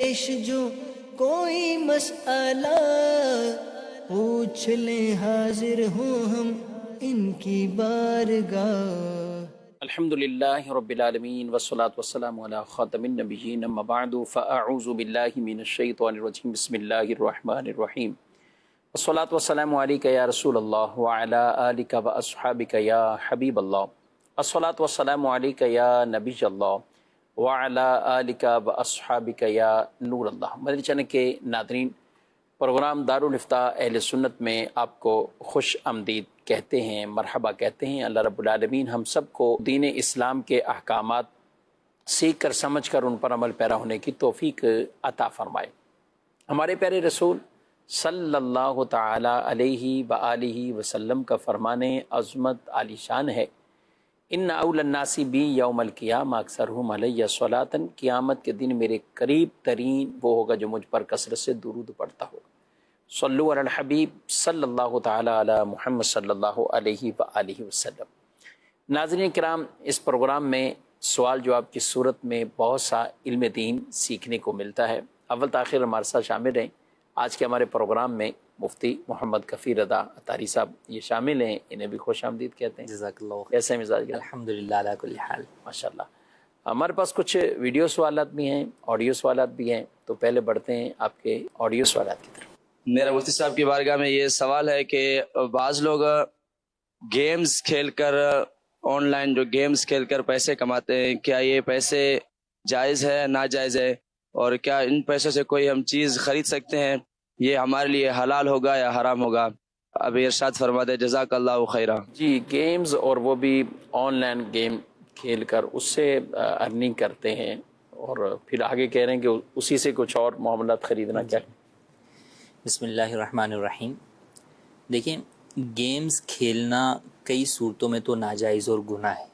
پیش جو کوئی مسئلہ پوچھ لیں، حاضر ہوں ہم ان کی بارگاہ۔ الحمد للہ رب العالمین والصلاة والسلام علی خاتم النبیین اما بعد فاعوذ باللہ من الشیطان الرجیم بسم اللہ الرحمن الرحیم والصلاة والسلام علیک یا رسول اللہ وعلی آلک واصحابک یا حبیب اللہ الصلاة والسلام علیک یا نبی اللہ وعلی آلک واصحابک یا نور اللہ۔ مدنی چینل کے ناظرین، پروگرام دارالافتاء اہل سنت میں آپ کو خوش آمدید کہتے ہیں، مرحبا کہتے ہیں۔ اللہ رب العالمین ہم سب کو دین اسلام کے احکامات سیکھ کر سمجھ کر ان پر عمل پیرا ہونے کی توفیق عطا فرمائے۔ ہمارے پیارے رسول صلی اللہ تعالی علیہ وآلہ وسلم کا فرمان عظمت عالی شان ہے، ان اول الناس بی یوم القیامہ اکثرہم علیہ صلاۃ، قیامت کے دن میرے قریب ترین وہ ہوگا جو مجھ پر کثرت سے درود پڑھتا ہو۔ صلو علی الحبیب صلی اللہ تعالی علی محمد صلی اللہ علیہ وآلہ وسلم۔ ناظرین کرام، اس پروگرام میں سوال جواب کی صورت میں بہت سا علم دین سیکھنے کو ملتا ہے۔ اول تاخیر ہمارے ساتھ شامل رہیں۔ آج کے ہمارے پروگرام میں مفتی محمد کفیل رضا اطاری صاحب یہ شامل ہیں، انہیں بھی خوش آمدید کہتے ہیں۔ جزاک اللہ خیر۔ کیسے مزاج؟ الحمدللہ علی کل حال۔ ماشاء اللہ۔ ہمارے پاس کچھ ویڈیو سوالات بھی ہیں، آڈیو سوالات بھی ہیں، تو پہلے بڑھتے ہیں آپ کے آڈیو سوالات کی طرف۔ میرا مفتی صاحب کی بارگاہ میں یہ سوال ہے کہ بعض لوگ گیمز کھیل کر، آن لائن جو گیمز کھیل کر پیسے کماتے ہیں، کیا یہ پیسے جائز ہے ناجائز ہے، اور کیا ان پیسوں سے کوئی ہم چیز خرید سکتے ہیں؟ یہ ہمارے لیے حلال ہوگا یا حرام ہوگا؟ ابھی ارشاد فرما دے، جزاک اللہ خیرہ۔ جی، گیمز اور وہ بھی آن لائن گیم کھیل کر اس سے ارننگ کرتے ہیں، اور پھر آگے کہہ رہے ہیں کہ اسی سے کچھ اور معاملات خریدنا کیا؟ بسم اللہ الرحمن الرحیم۔ دیکھیں، گیمز کھیلنا کئی صورتوں میں تو ناجائز اور گناہ ہے،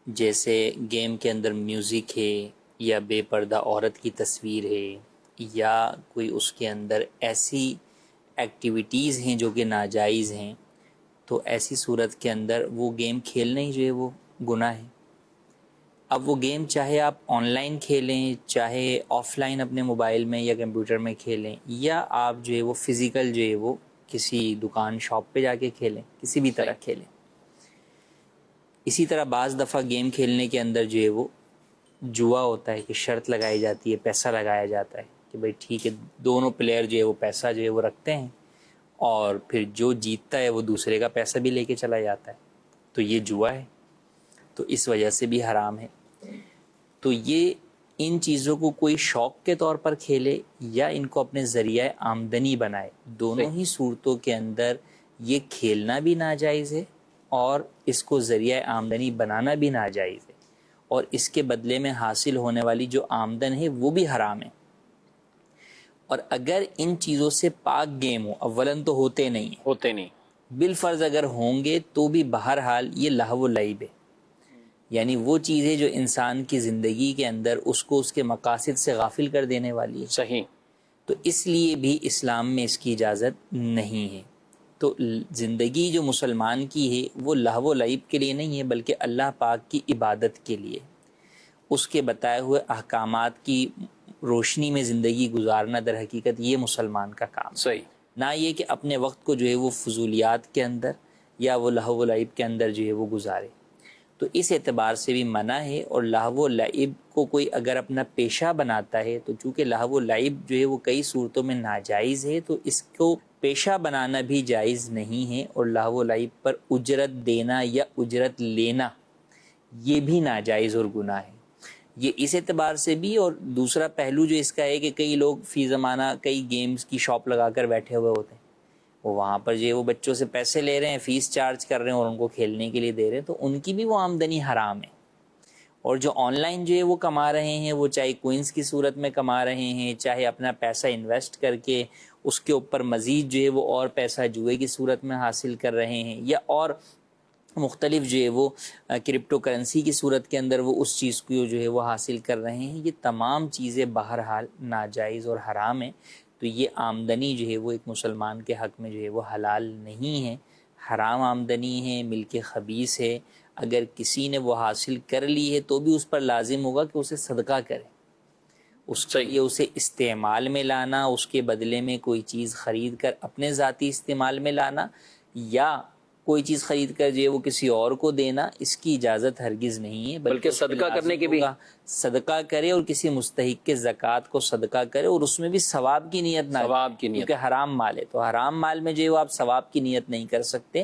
جیسے گیم کے اندر میوزک ہے، یا بے پردہ عورت کی تصویر ہے، یا کوئی اس کے اندر ایسی ایکٹیویٹیز ہیں جو کہ ناجائز ہیں، تو ایسی صورت کے اندر وہ گیم کھیلنا ہی جو ہے وہ گناہ ہے۔ اب وہ گیم چاہے آپ آن لائن کھیلیں، چاہے آف لائن اپنے موبائل میں یا کمپیوٹر میں کھیلیں، یا آپ جو ہے وہ فزیکل جو ہے وہ کسی دکان شاپ پہ جا کے کھیلیں، کسی بھی طرح کھیلیں۔ اسی طرح بعض دفعہ گیم کھیلنے کے اندر جو ہے وہ جوا ہوتا ہے کہ شرط لگائی جاتی ہے، پیسہ لگایا جاتا ہے کہ بھائی ٹھیک ہے، دونوں پلیئر جو ہے وہ پیسہ جو ہے وہ رکھتے ہیں، اور پھر جو جیتتا ہے وہ دوسرے کا پیسہ بھی لے کے چلا جاتا ہے، تو یہ جوا ہے، تو اس وجہ سے بھی حرام ہے۔ تو یہ ان چیزوں کو کوئی شوق کے طور پر کھیلے یا ان کو اپنے ذریعہ آمدنی بنائے، دونوں ہی صورتوں کے اندر یہ کھیلنا بھی ناجائز ہے اور اس کو ذریعہ آمدنی بنانا بھی ناجائز ہے، اور اس کے بدلے میں حاصل ہونے والی جو آمدن ہے وہ بھی حرام ہے۔ اور اگر ان چیزوں سے پاک گیم ہو، اولاً تو ہوتے نہیں، بالفرض اگر ہوں گے تو بھی بہرحال یہ لہو و لعب ہے، یعنی وہ چیزیں جو انسان کی زندگی کے اندر اس کو اس کے مقاصد سے غافل کر دینے والی ہے۔ صحیح۔ تو اس لیے بھی اسلام میں اس کی اجازت نہیں ہے۔ تو زندگی جو مسلمان کی ہے وہ لہو و لعب کے لیے نہیں ہے، بلکہ اللہ پاک کی عبادت کے لیے، اس کے بتائے ہوئے احکامات کی روشنی میں زندگی گزارنا در حقیقت یہ مسلمان کا کام ہے۔ صحیح۔ نہ یہ کہ اپنے وقت کو جو ہے وہ فضولیات کے اندر یا وہ لہو و لعب کے اندر جو ہے وہ گزارے۔ تو اس اعتبار سے بھی منع ہے، اور لہو و لعب کو کوئی اگر اپنا پیشہ بناتا ہے تو چونکہ لہو و لعب جو ہے وہ کئی صورتوں میں ناجائز ہے، تو اس کو پیشہ بنانا بھی جائز نہیں ہے، اور لہو و لعب پر اجرت دینا یا اجرت لینا یہ بھی ناجائز اور گناہ ہے۔ یہ اس اعتبار سے بھی، اور دوسرا پہلو جو اس کا ہے کہ کئی لوگ فی زمانہ کئی گیمز کی شاپ لگا کر بیٹھے ہوئے ہوتے ہیں، وہ وہاں پر جو ہے وہ بچوں سے پیسے لے رہے ہیں، فیس چارج کر رہے ہیں اور ان کو کھیلنے کے لیے دے رہے ہیں، تو ان کی بھی وہ آمدنی حرام ہے۔ اور جو آن لائن جو ہے وہ کما رہے ہیں، وہ چاہے کوئنس کی صورت میں کما رہے ہیں، چاہے اپنا پیسہ انویسٹ کر کے اس کے اوپر مزید جو ہے وہ اور پیسہ جوئے کی صورت میں حاصل کر رہے ہیں، یا اور مختلف جو ہے وہ کرپٹو کرنسی کی صورت کے اندر وہ اس چیز کو جو ہے وہ حاصل کر رہے ہیں، یہ تمام چیزیں بہرحال ناجائز اور حرام ہیں۔ تو یہ آمدنی جو ہے وہ ایک مسلمان کے حق میں جو ہے وہ حلال نہیں ہے، حرام آمدنی ہے، ملک خبیث ہے۔ اگر کسی نے وہ حاصل کر لی ہے تو بھی اس پر لازم ہوگا کہ اسے صدقہ کرے، اس کے لیے اسے استعمال میں لانا، اس کے بدلے میں کوئی چیز خرید کر اپنے ذاتی استعمال میں لانا، یا کوئی چیز خرید کر جو ہے وہ کسی اور کو دینا، اس کی اجازت ہرگز نہیں ہے، بلکہ صدقہ کرنے کی بھی، صدقہ کرے اور کسی مستحق کے زکوٰۃ کو صدقہ کرے، اور اس میں بھی ثواب کی نیت نہ، ثواب کی نیت، کیونکہ حرام مال ہے، تو حرام مال میں جو ہے وہ آپ ثواب کی نیت نہیں کر سکتے۔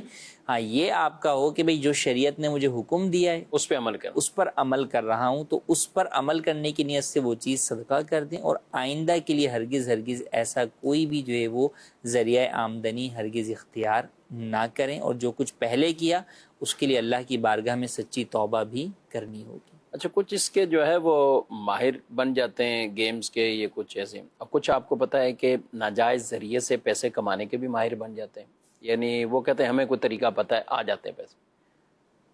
ہاں یہ آپ کا ہو کہ بھئی جو شریعت نے مجھے حکم دیا ہے اس پہ عمل کریں، اس پر عمل کر رہا ہوں، تو اس پر عمل کرنے کی نیت سے وہ چیز صدقہ کر دیں، اور آئندہ کے لیے ہرگز ایسا کوئی بھی جو ہے وہ ذریعہ آمدنی ہرگز اختیار نہ کریں، اور جو کچھ پہلے کیا اس کے لیے اللہ کی بارگاہ میں سچی توبہ بھی کرنی ہوگی۔ اچھا کچھ اس کے جو ہے وہ ماہر بن جاتے ہیں گیمز کے، یہ کچھ ایسے، اور کچھ آپ کو پتہ ہے کہ ناجائز ذریعے سے پیسے کمانے کے بھی ماہر بن جاتے ہیں، یعنی وہ کہتے ہیں ہمیں کوئی طریقہ پتہ ہے، آ جاتے ہیں پیسے۔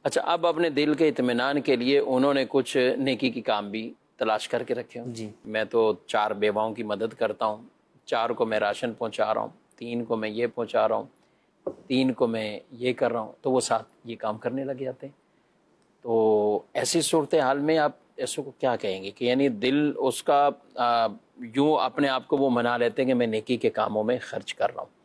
اچھا اب اپنے دل کے اطمینان کے لیے انہوں نے کچھ نیکی کی کام بھی تلاش کر کے رکھے ہوں، جی میں تو 4 بیواؤں کی مدد کرتا ہوں، 4 کو میں راشن پہنچا رہا ہوں، 3 کو میں یہ پہنچا رہا ہوں، 3 کو میں یہ کر رہا ہوں، تو وہ ساتھ یہ کام کرنے لگ جاتے ہیں۔ تو ایسی صورتحال میں آپ ایسے کو کیا کہیں گے کہ یعنی دل اس کا یوں اپنے آپ کو وہ منا لیتے ہیں کہ میں نیکی کے کاموں میں خرچ کر رہا ہوں۔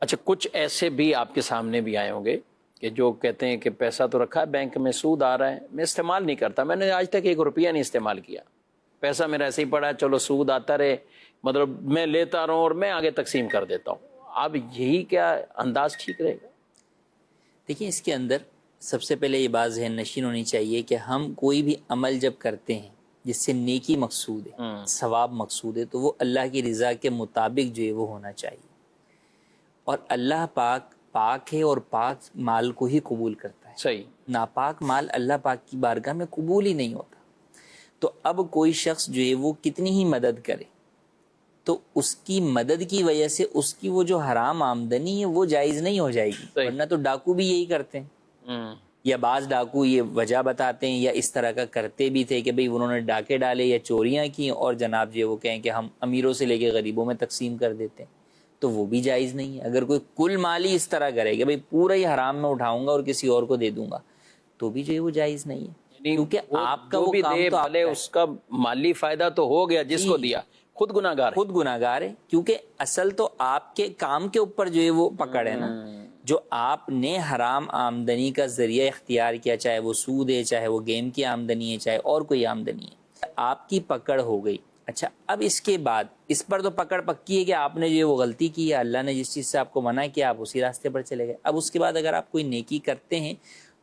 اچھا کچھ ایسے بھی آپ کے سامنے بھی آئے ہوں گے کہ جو کہتے ہیں کہ پیسہ تو رکھا ہے بینک میں، سود آ رہا ہے، میں استعمال نہیں کرتا، میں نے آج تک 1 روپیہ نہیں استعمال کیا، پیسہ میرا ایسے ہی پڑا ہے، چلو سود آتا رہے، مطلب میں لیتا رہوں اور میں آگے تقسیم کر دیتا ہوں۔ اب یہی کیا انداز ٹھیک رہے گا؟ دیکھیں اس کے اندر سب سے پہلے یہ بات ذہن نشین ہونی چاہیے کہ ہم کوئی بھی عمل جب کرتے ہیں جس سے نیکی مقصود ہے، ثواب مقصود ہے، تو وہ اللہ کی رضا کے مطابق جو ہے وہ ہونا چاہیے، اور اللہ پاک ہے اور پاک مال کو ہی قبول کرتا ہے، صحیح، ناپاک مال اللہ پاک کی بارگاہ میں قبول ہی نہیں ہوتا۔ تو اب کوئی شخص جو ہے وہ کتنی ہی مدد کرے تو اس کی مدد کی وجہ سے اس کی وہ جو حرام آمدنی ہے وہ جائز نہیں ہو جائے گی، ورنہ تو ڈاکو بھی یہی کرتے ہیں، یا بعض ڈاکو یہ وجہ بتاتے ہیں یا اس طرح کا کرتے بھی تھے کہ بھئی انہوں نے ڈاکے ڈالے یا چوریاں کی اور جناب جو وہ کہیں کہ ہم امیروں سے لے کے غریبوں میں تقسیم کر دیتے ہیں، تو وہ بھی جائز نہیں ہے۔ اگر کوئی کل مالی اس طرح کرے کہ بھئی پورا ہی حرام میں اٹھاؤں گا اور کسی اور کو دے دوں گا، تو بھی جو ہے وہ جائز نہیں ہے، کیونکہ آپ کا وہ کام تو آپ کا ہے، اس کا مالی فائدہ تو ہو گیا جس کو دیا، خود گناہگار ہے، کیونکہ اصل تو آپ کے کام کے اوپر جو ہے وہ پکڑ ہے نا، جو آپ نے حرام آمدنی کا ذریعہ اختیار کیا، چاہے وہ سود ہے، چاہے وہ گیم کی آمدنی ہے، چاہے اور کوئی آمدنی ہے، آپ کی پکڑ ہو گئی۔ اچھا اب اس کے بعد اس پر تو پکڑ پکی ہے کہ آپ نے جو ہے وہ غلطی کی ہے، اللہ نے جس چیز سے آپ کو منع کیا آپ اسی راستے پر چلے گئے۔ اب اس کے بعد اگر آپ کوئی نیکی کرتے ہیں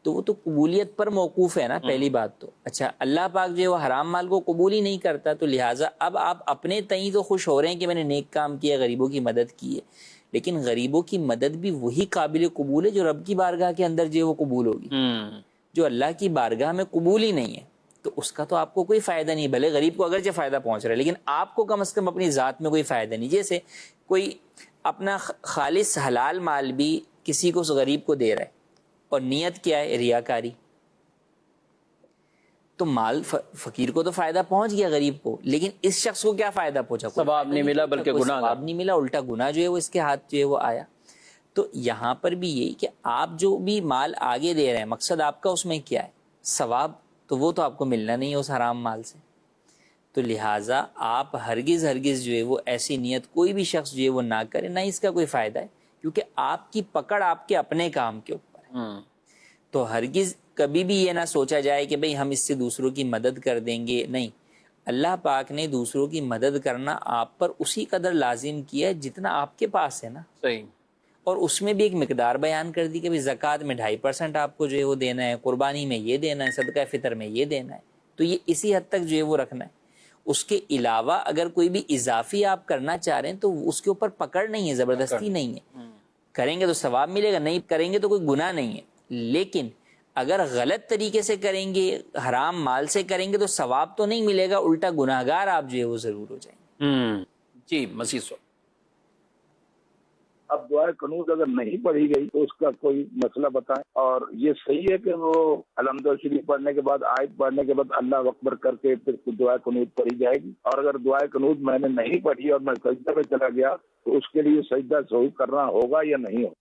تو وہ تو قبولیت پر موقوف ہے نا، پہلی بات تو۔ اچھا اللہ پاک جو ہے وہ حرام مال کو قبول ہی نہیں کرتا، تو لہٰذا اب آپ اپنے تئیں تو خوش ہو رہے ہیں کہ میں نے نیک کام کیا، غریبوں کی مدد کی ہے، لیکن غریبوں کی مدد بھی وہی قابل قبول ہے جو رب کی بارگاہ کے اندر جو ہے وہ قبول ہوگی، جو اللہ کی بارگاہ میں قبول ہی نہیں ہے تو اس کا تو آپ کو کوئی فائدہ نہیں، بھلے غریب کو اگرچہ فائدہ پہنچ رہا ہے لیکن آپ کو کم از کم اپنی ذات میں کوئی فائدہ نہیں۔ جیسے کوئی اپنا خالص حلال مال بھی کسی کو غریب کو دے رہا ہے اور نیت کیا ہے، ریاکاری، تو مال فقیر کو تو فائدہ پہنچ گیا غریب کو، لیکن اس شخص کو کیا فائدہ پہنچا؟ ثواب نہیں ملا بلکہ گناہ، ثواب نہیں ملا، الٹا گناہ جو ہے وہ اس کے ہاتھ جو ہے وہ آیا۔ تو یہاں پر بھی یہی کہ آپ جو بھی مال آگے دے رہے ہیں مقصد آپ کا اس میں کیا ہے، ثواب، تو وہ تو آپ کو ملنا نہیں ہے اس حرام مال سے، تو لہٰذا آپ ہرگز جو ہے وہ ایسی نیت کوئی بھی شخص جو ہے وہ نہ کرے، نہ اس کا کوئی فائدہ ہے، کیونکہ آپ کی پکڑ آپ کے اپنے کام کے اوپر ہے۔ تو ہرگز کبھی بھی یہ نہ سوچا جائے کہ بھئی ہم اس سے دوسروں کی مدد کر دیں گے، نہیں، اللہ پاک نے دوسروں کی مدد کرنا آپ پر اسی قدر لازم کیا ہے جتنا آپ کے پاس ہے نا، صحیح، اور اس میں بھی ایک مقدار بیان کر دی کہ زکوٰۃ میں 2.5% آپ کو جو ہے وہ دینا ہے، قربانی میں یہ دینا ہے، صدقہ فطر میں یہ دینا ہے، تو یہ اسی حد تک جو ہے وہ رکھنا ہے۔ اس کے علاوہ اگر کوئی بھی اضافی آپ کرنا چاہ رہے ہیں تو اس کے اوپر پکڑ نہیں ہے، زبردستی نہیں ہے، کریں گے تو ثواب ملے گا، نہیں کریں گے تو کوئی گناہ نہیں ہے، لیکن اگر غلط طریقے سے کریں گے، حرام مال سے کریں گے تو ثواب تو نہیں ملے گا، الٹا گناہگار آپ جو ہے وہ ضرور ہو جائیں گے۔ جی مسیح صاحب، اب دعائے قنوت اگر نہیں پڑھی گئی تو اس کا کوئی مسئلہ بتائیں، اور یہ صحیح ہے کہ وہ الحمد شریف پڑھنے کے بعد، آیت پڑھنے کے بعد اللہ اکبر کر کے پھر دعائے قنوت پڑھی جائے گی، اور اگر دعائے قنوت میں نے نہیں پڑھی اور میں سجدہ پہ چلا گیا تو اس کے لیے سجدہ صحیح کرنا ہوگا یا نہیں ہوگا؟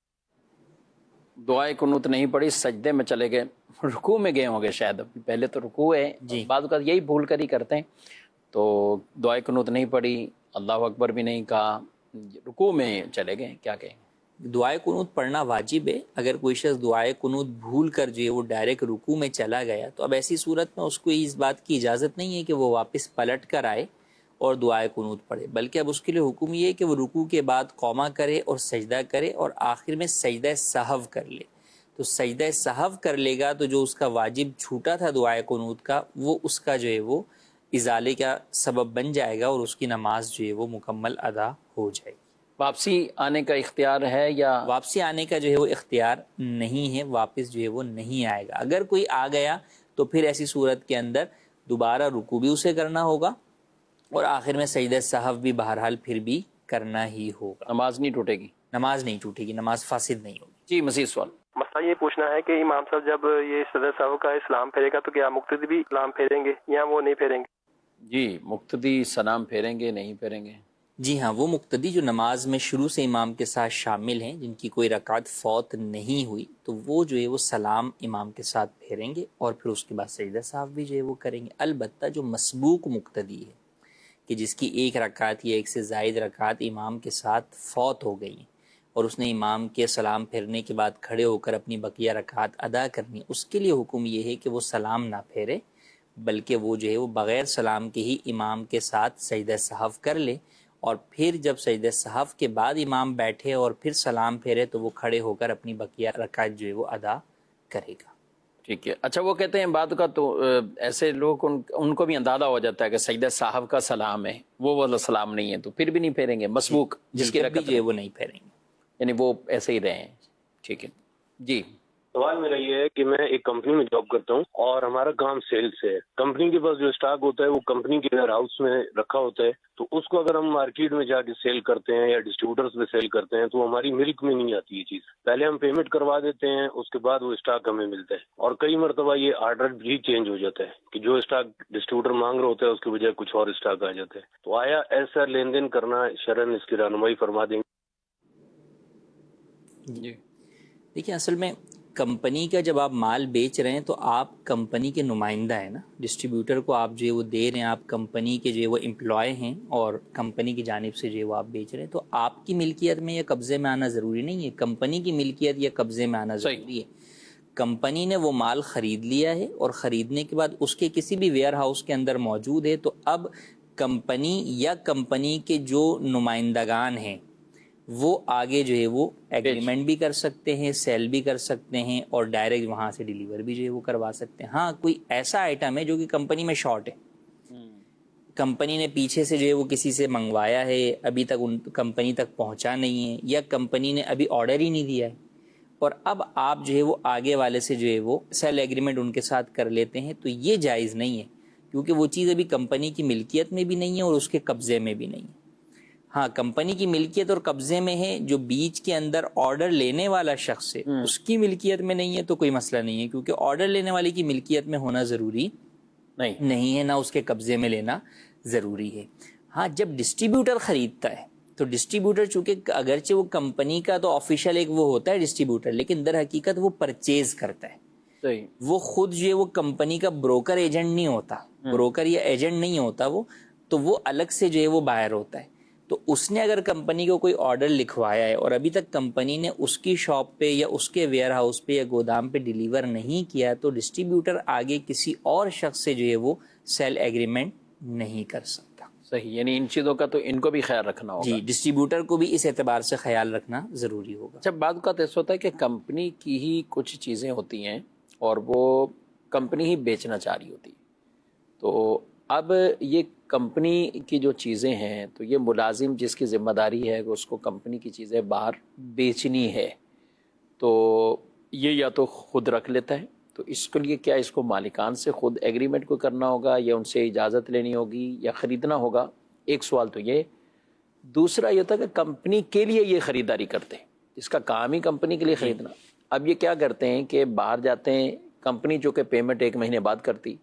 دعائے قنوت نہیں پڑھی، سجدے میں چلے گئے، رکوع میں گئے ہوں گے شاید، پہلے تو رکوع ہے، جی، بعض اوقات یہی بھول کر ہی کرتے ہیں، تو دعائے قنوت نہیں پڑھی، اللہ اکبر بھی نہیں کہا، رکوع میں چلے گئے، کیا کہیں؟ دعائے قنوت پڑھنا واجب ہے. اگر کوئی شخص دعائے قنوت بھول کر جو ہے وہ ڈائریکٹ رکوع میں چلا گیا تو اب ایسی صورت میں اس کو اس بات کی اجازت نہیں ہے کہ وہ واپس پلٹ کر آئے اور دعائے قنوت پڑھے، بلکہ اب اس کے لیے حکم یہ ہے کہ وہ رکوع کے بعد قومہ کرے اور سجدہ کرے اور آخر میں سجدہ سہو کر لے. تو سجدہ سہو کر لے گا تو جو اس کا واجب چھوٹا تھا دعائے قنوت کا، وہ اس کا جو ہے وہ ازالے کا سبب بن جائے گا اور اس کی نماز جو ہے وہ مکمل ادا ہو جائے گی. واپسی آنے کا اختیار ہے یا واپسی آنے کا جو ہے وہ اختیار نہیں ہے، واپس جو ہے وہ نہیں آئے گا. اگر کوئی آ گیا تو پھر ایسی صورت کے اندر دوبارہ رکوع بھی اسے کرنا ہوگا اور آخر میں سجدہ سہو بھی بہرحال پھر بھی کرنا ہی ہوگا. نماز نہیں ٹوٹے گی؟ نماز نہیں ٹوٹے گی، نماز فاسد نہیں ہوگی. جی مزید سوال. مسئلہ یہ پوچھنا ہے کہ امام صاحب جب یہ سجدہ سہو کا اسلام پھیرے گا تو کیا مقتدی بھی اسلام پھیریں گے یا وہ نہیں پھیریں گے؟ جی مقتدی سلام پھیریں گے نہیں پھیریں گے؟ جی ہاں، وہ مقتدی جو نماز میں شروع سے امام کے ساتھ شامل ہیں، جن کی کوئی رکعت فوت نہیں ہوئی، تو وہ جو ہے وہ سلام امام کے ساتھ پھیریں گے اور پھر اس کے بعد سجدہ سہو بھی جو ہے وہ کریں گے. البتہ جو مسبوق مقتدی ہے کہ جس کی ایک رکعت یا ایک سے زائد رکعت امام کے ساتھ فوت ہو گئی اور اس نے امام کے سلام پھیرنے کے بعد کھڑے ہو کر اپنی بقیہ رکعت ادا کرنی، اس کے لیے حکم یہ ہے کہ وہ سلام نہ پھیرے، بلکہ وہ جو ہے وہ بغیر سلام کے ہی امام کے ساتھ سجدہ سہو کر لے اور پھر جب سجدہ سہو کے بعد امام بیٹھے اور پھر سلام پھیرے تو وہ کھڑے ہو کر اپنی بقیہ رکعت جو ہے وہ ادا کرے گا. ٹھیک ہے. اچھا وہ کہتے ہیں بعد کا تو ایسے لوگ ان کو بھی اندازہ ہو جاتا ہے کہ سجدہ سہو کا سلام ہے، وہ والا سلام نہیں ہے، تو پھر بھی نہیں پھیریں گے مسبوق جس کی رکعت جو ہے وہ نہیں پھیریں گے، یعنی وہ ایسے ہی رہے ہیں. ٹھیک ہے جی. سوال میرا یہ ہے کہ میں ایک کمپنی میں جاب کرتا ہوں اور ہمارا کام سیلز ہے. کمپنی کے پاس جو اسٹاک ہوتا ہے وہ کمپنی کے ویئر ہاؤس میں رکھا ہوتا ہے، تو اس کو اگر ہم مارکیٹ میں جا کے سیل کرتے ہیں یا ڈسٹریبیوٹرز میں سیل کرتے ہیں تو ہماری ملک میں نہیں آتی یہ چیز. پہلے ہم پیمنٹ کروا دیتے ہیں، اس کے بعد وہ اسٹاک ہمیں ملتا ہے، اور کئی مرتبہ یہ آرڈر بھی چینج ہو جاتا ہے کہ جو اسٹاک ڈسٹریبیوٹر مانگ رہا ہوتا ہے اس کے بجائے کچھ اور اسٹاک آ جاتا ہے. تو آیا ایسا لین دین کرنا شرعاً اس کی رہنمائی فرما دیں گے؟ جی دیکھیں اصل میں کمپنی کا جب آپ مال بیچ رہے ہیں تو آپ کمپنی کے نمائندہ ہیں نا. ڈسٹریبیوٹر کو آپ جو ہے وہ دے رہے ہیں، آپ کمپنی کے جو ہے وہ امپلائی ہیں اور کمپنی کی جانب سے جو ہے وہ آپ بیچ رہے ہیں، تو آپ کی ملکیت میں یا قبضے میں آنا ضروری نہیں ہے، کمپنی کی ملکیت یا قبضے میں آنا ضروری ہے. کمپنی نے وہ مال خرید لیا ہے اور خریدنے کے بعد اس کے کسی بھی ویئر ہاؤس کے اندر موجود ہے، تو اب کمپنی یا کمپنی کے جو نمائندگان ہیں وہ آگے جو ہے وہ ایگریمنٹ بھی کر سکتے ہیں، سیل بھی کر سکتے ہیں اور ڈائریکٹ وہاں سے ڈیلیور بھی جو ہے وہ کروا سکتے ہیں. ہاں کوئی ایسا آئٹم ہے جو کہ کمپنی میں شارٹ ہے، کمپنی نے پیچھے سے جو ہے وہ کسی سے منگوایا ہے، ابھی تک ان کمپنی تک پہنچا نہیں ہے، یا کمپنی نے ابھی آرڈر ہی نہیں دیا ہے اور اب آپ جو ہے وہ آگے والے سے جو ہے وہ سیل ایگریمنٹ ان کے ساتھ کر لیتے ہیں، تو یہ جائز نہیں ہے کیونکہ وہ چیز ابھی کمپنی کی ملکیت میں بھی نہیں ہے اور اس کے قبضے میں بھی نہیں ہے. ہاں کمپنی کی ملکیت اور قبضے میں ہے، جو بیچ کے اندر آرڈر لینے والا شخص ہے اس کی ملکیت میں نہیں ہے تو کوئی مسئلہ نہیں ہے، کیونکہ آرڈر لینے والے کی ملکیت میں ہونا ضروری نہیں ہے، نہ اس کے قبضے میں لینا ضروری ہے. ہاں جب ڈسٹریبیوٹر خریدتا ہے تو ڈسٹریبیوٹر چونکہ اگرچہ وہ کمپنی کا تو آفیشیل ایک وہ ہوتا ہے ڈسٹریبیوٹر، لیکن در حقیقت وہ پرچیز کرتا ہے، وہ خود جو ہے وہ کمپنی کا بروکر ایجنٹ نہیں ہوتا، بروکر یا ایجنٹ نہیں ہوتا وہ، تو وہ الگ سے جو ہے وہ بائر ہوتا ہے. تو اس نے اگر کمپنی کو کوئی آرڈر لکھوایا ہے اور ابھی تک کمپنی نے اس کی شاپ پہ یا اس کے ویئر ہاؤس پہ یا گودام پہ ڈیلیور نہیں کیا تو ڈسٹریبیوٹر آگے کسی اور شخص سے جو ہے وہ سیل ایگریمنٹ نہیں کر سکتا. صحیح، یعنی ان چیزوں کا تو ان کو بھی خیال رکھنا ہوگا. جی ڈسٹریبیوٹر کو بھی اس اعتبار سے خیال رکھنا ضروری ہوگا. جب بعد کا ایسا ہوتا ہے کہ کمپنی کی ہی کچھ چیزیں ہوتی ہیں اور وہ کمپنی ہی بیچنا چاہ رہی ہوتی، تو اب یہ کمپنی کی جو چیزیں ہیں تو یہ ملازم جس کی ذمہ داری ہے کہ اس کو کمپنی کی چیزیں باہر بیچنی ہے، تو یہ یا تو خود رکھ لیتا ہے، تو اس کے لیے کیا اس کو مالکان سے خود ایگریمنٹ کو کرنا ہوگا یا ان سے اجازت لینی ہوگی یا خریدنا ہوگا؟ ایک سوال تو یہ. دوسرا یہ تھا کہ کمپنی کے لیے یہ خریداری کرتے ہیں، اس کا کام ہی کمپنی کے لیے خریدنا. اب یہ کیا کرتے ہیں کہ باہر جاتے ہیں، کمپنی جو کہ پیمنٹ 1 مہینے بعد کرتی،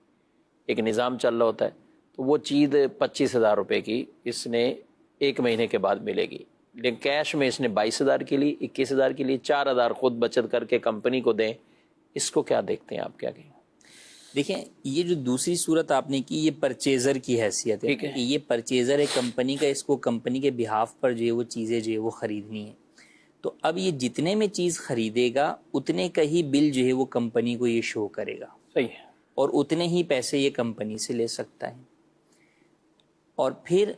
ایک نظام چل رہا ہوتا ہے، تو وہ چیز 25,000 روپے کی اس نے 1 مہینے کے بعد ملے گی، لیکن کیش میں اس نے 22,000 کے لیے 21,000 کے لیے 4,000 خود بچت کر کے کمپنی کو دیں. اس کو کیا دیکھتے ہیں آپ، کیا کہیں؟ دیکھیں یہ جو دوسری صورت آپ نے کی یہ پرچیزر کی حیثیت ہے کہ یہ پرچیزر ہے کمپنی کا، اس کو کمپنی کے بہاف پر جو ہے وہ چیزیں جو ہے وہ خریدنی ہے. تو اب یہ جتنے میں چیز خریدے گا اتنے کا ہی بل جو ہے وہ کمپنی کو یہ شو کرے گا. صحیح ہے. اور اتنے ہی پیسے یہ کمپنی سے لے سکتا ہے. اور پھر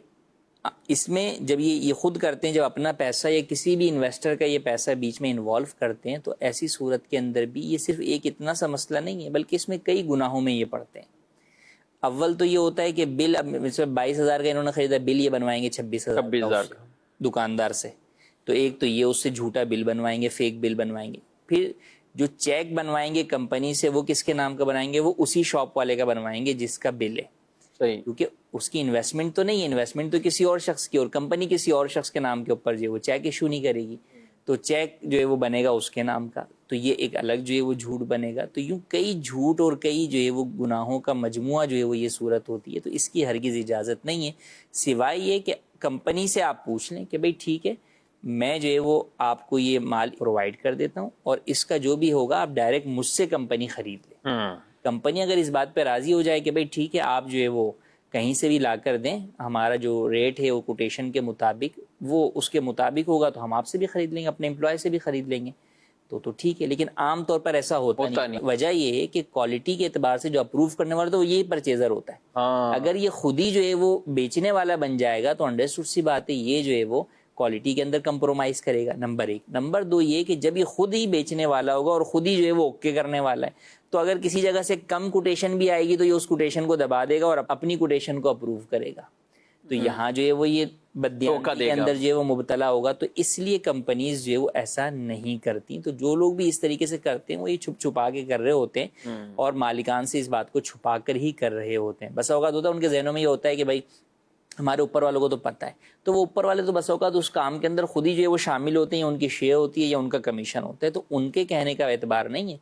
اس میں جب یہ خود کرتے ہیں، جب اپنا پیسہ یا کسی بھی انویسٹر کا یہ پیسہ بیچ میں انوالو کرتے ہیں، تو ایسی صورت کے اندر بھی یہ صرف ایک اتنا سا مسئلہ نہیں ہے، بلکہ اس میں کئی گناہوں میں یہ پڑتے ہیں. اول تو یہ ہوتا ہے کہ بل، اب 22,000 کا انہوں نے خریدا، بل یہ بنوائیں گے 26,000 کا دکاندار سے. تو ایک تو یہ اس سے جھوٹا بل بنوائیں گے، فیک بل بنوائیں گے. پھر جو چیک بنوائیں گے کمپنی سے وہ کس کے نام کا بنائیں گے؟ وہ اسی شاپ والے کا بنوائیں گے جس کا بل ہے. صحیح. کیونکہ اس کی انویسٹمنٹ تو نہیں ہے، انویسٹمنٹ تو کسی اور شخص کی، اور کمپنی کسی اور شخص کے نام کے اوپر جو ہے وہ چیک ایشو نہیں کرے گی، تو چیک جو ہے وہ بنے گا اس کے نام کا. تو یہ ایک الگ جو ہے وہ جھوٹ بنے گا. تو یوں کئی جھوٹ اور کئی جو ہے وہ گناہوں کا مجموعہ جو ہے وہ یہ صورت ہوتی ہے. تو اس کی ہرگز اجازت نہیں ہے، سوائے یہ کہ کمپنی سے آپ پوچھ لیں کہ بھئی ٹھیک ہے میں جو ہے وہ آپ کو یہ مال پرووائڈ کر دیتا ہوں، اور اس کا جو بھی ہوگا آپ ڈائریکٹ مجھ سے کمپنی خرید لیں. کمپنی اگر اس بات پہ راضی ہو جائے کہ بھئی ٹھیک ہے آپ جو ہے وہ کہیں سے بھی لا کر دیں، ہمارا جو ریٹ ہے وہ کوٹیشن کے مطابق وہ اس کے مطابق ہوگا، تو ہم آپ سے بھی خرید لیں گے، اپنے امپلائی سے بھی خرید لیں گے، تو ٹھیک ہے. لیکن عام طور پر ایسا ہوتا نہیں. وجہ یہ ہے کہ کوالٹی کے اعتبار سے جو اپروو کرنے والا تو وہ یہی پرچیزر ہوتا ہے. اگر یہ خود ہی جو ہے وہ بیچنے والا بن جائے گا تو انڈرسٹوڈ سی بات ہے یہ جو ہے وہ کوالٹی کے اندر کمپرومائز کرے گا، نمبر 1. نمبر 2 یہ کہ جب یہ خود ہی بیچنے والا ہوگا اور خود ہی جو ہے وہ اوکے کرنے والا ہے، تو اگر کسی جگہ سے کم کوٹیشن بھی آئے گی تو یہ اس کوٹیشن کو دبا دے گا اور اپنی کوٹیشن کو اپروو کرے گا. تو یہاں جو ہے وہ یہ بددیانتی کے اندر جو ہے وہ مبتلا ہوگا. تو اس لیے کمپنیز جو ہے وہ ایسا نہیں کرتی. تو جو لوگ بھی اس طریقے سے کرتے ہیں وہ یہ چھپ چھپا کے کر رہے ہوتے ہیں اور مالکان سے اس بات کو چھپا کر ہی کر رہے ہوتے ہیں. بس اوقات ہوتا ہے ان کے ذہنوں میں یہ ہوتا ہے کہ بھائی ہمارے اوپر والوں کو تو پتہ ہے، تو وہ اوپر والے تو بس اوقات اس کام کے اندر خود ہی جو ہے وہ شامل ہوتے ہیں، یا ان کی شیئر ہوتی ہے یا ان کا کمیشن ہوتا ہے. تو ان کے کہنے کا اعتبار نہیں ہے.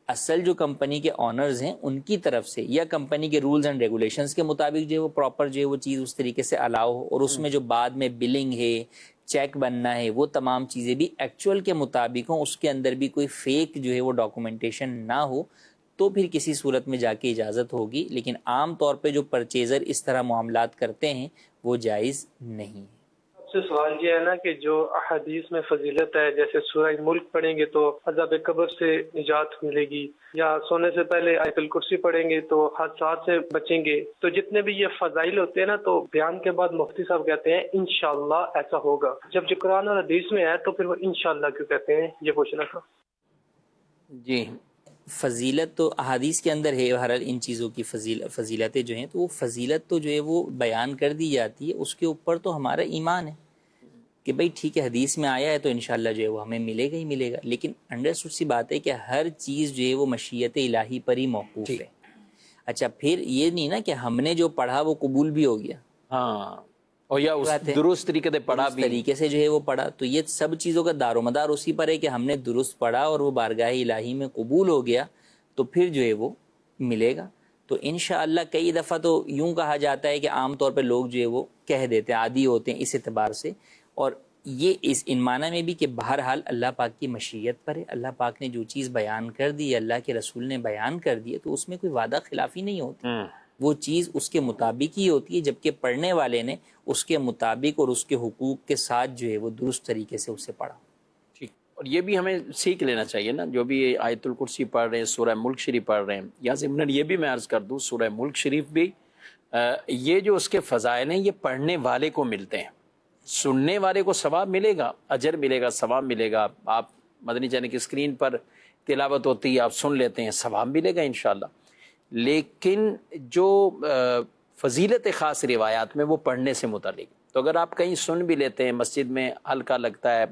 اصل جو کمپنی کے آنرز ہیں ان کی طرف سے یا کمپنی کے رولز اینڈ ریگولیشنز کے مطابق جو ہے وہ پراپر جو ہے وہ چیز اس طریقے سے الاؤ ہو، اور اس میں جو بعد میں بلنگ ہے، چیک بننا ہے، وہ تمام چیزیں بھی ایکچوئل کے مطابق ہوں، اس کے اندر بھی کوئی فیک جو ہے وہ ڈاکومنٹیشن نہ ہو، تو پھر کسی صورت میں جا کے اجازت ہوگی. لیکن عام طور پہ جو پرچیزر اس طرح معاملات کرتے ہیں وہ جائز نہیں ہے. سے سوال یہ ہے نا کہ جو احادیث میں فضیلت ہے، جیسے سورہ ملک پڑھیں گے تو عذاب قبر سے نجات ملے گی، یا سونے سے پہلے آیت الکرسی پڑھیں گے تو حادثات سے بچیں گے، تو جتنے بھی یہ فضائل ہوتے ہیں نا، تو بیان کے بعد مفتی صاحب کہتے ہیں انشاءاللہ ایسا ہوگا. جب جو قرآن اور حدیث میں ہے تو پھر وہ انشاءاللہ کیوں کہتے ہیں؟ یہ پوچھنا تھا. جی فضیلت تو احادیث کے اندر ہے، بہرحال ان چیزوں کی فضیلتیں جو ہیں تو وہ فضیلت تو جو ہے وہ بیان کر دی جاتی ہے. اس کے اوپر تو ہمارا ایمان ہے کہ بھئی ٹھیک ہے حدیث میں آیا ہے تو انشاءاللہ جو ہے وہ ہمیں ملے گا ہی ملے گا. لیکن انڈرسٹوڈ سی بات ہے کہ ہر چیز جو ہے وہ مشیت الہی پر ہی موقوف ہے. اچھا پھر یہ نہیں نا کہ ہم نے جو پڑھا وہ قبول بھی ہو گیا، ہاں، اور یا اس درست طریقے سے پڑھا بھی، طریقے سے جو ہے وہ پڑھا. تو یہ سب چیزوں کا دار و مدار اسی پر ہے کہ ہم نے درست پڑھا اور وہ بارگاہ الہی میں قبول ہو گیا تو پھر جو ہے وہ ملے گا. تو انشاءاللہ کئی دفعہ تو یوں کہا جاتا ہے کہ عام طور پہ لوگ جو ہے وہ کہہ دیتے ہیں، عادی ہوتے ہیں اس اعتبار سے. اور یہ ان معنی میں بھی کہ بہرحال اللہ پاک کی مشیت پر ہے. اللہ پاک نے جو چیز بیان کر دی، اللہ کے رسول نے بیان کر دی ہے، تو اس میں کوئی وعدہ خلافی نہیں ہوتی. وہ چیز اس کے مطابق ہی ہوتی ہے، جبکہ پڑھنے والے نے اس کے مطابق اور اس کے حقوق کے ساتھ جو ہے وہ درست طریقے سے اسے پڑھا. ٹھیک. اور یہ بھی ہمیں سیکھ لینا چاہیے نا، جو بھی آیت الکرسی پڑھ رہے ہیں، سورہ ملک شریف پڑھ رہے ہیں، یا ضمن یہ بھی میں عرض کر دوں سورہ ملک شریف بھی یہ جو اس کے فضائل ہیں یہ پڑھنے والے کو ملتے ہیں. سننے والے کو ثواب ملے گا، اجر ملے گا، ثواب ملے گا. آپ مدنی چینل کی اسکرین پر تلاوت ہوتی ہے، آپ سن لیتے ہیں، ثواب ملے گا انشاءاللہ. لیکن جو فضیلت خاص روایات میں وہ پڑھنے سے متعلق. تو اگر آپ کہیں سن بھی لیتے ہیں، مسجد میں ہلکا لگتا ہے،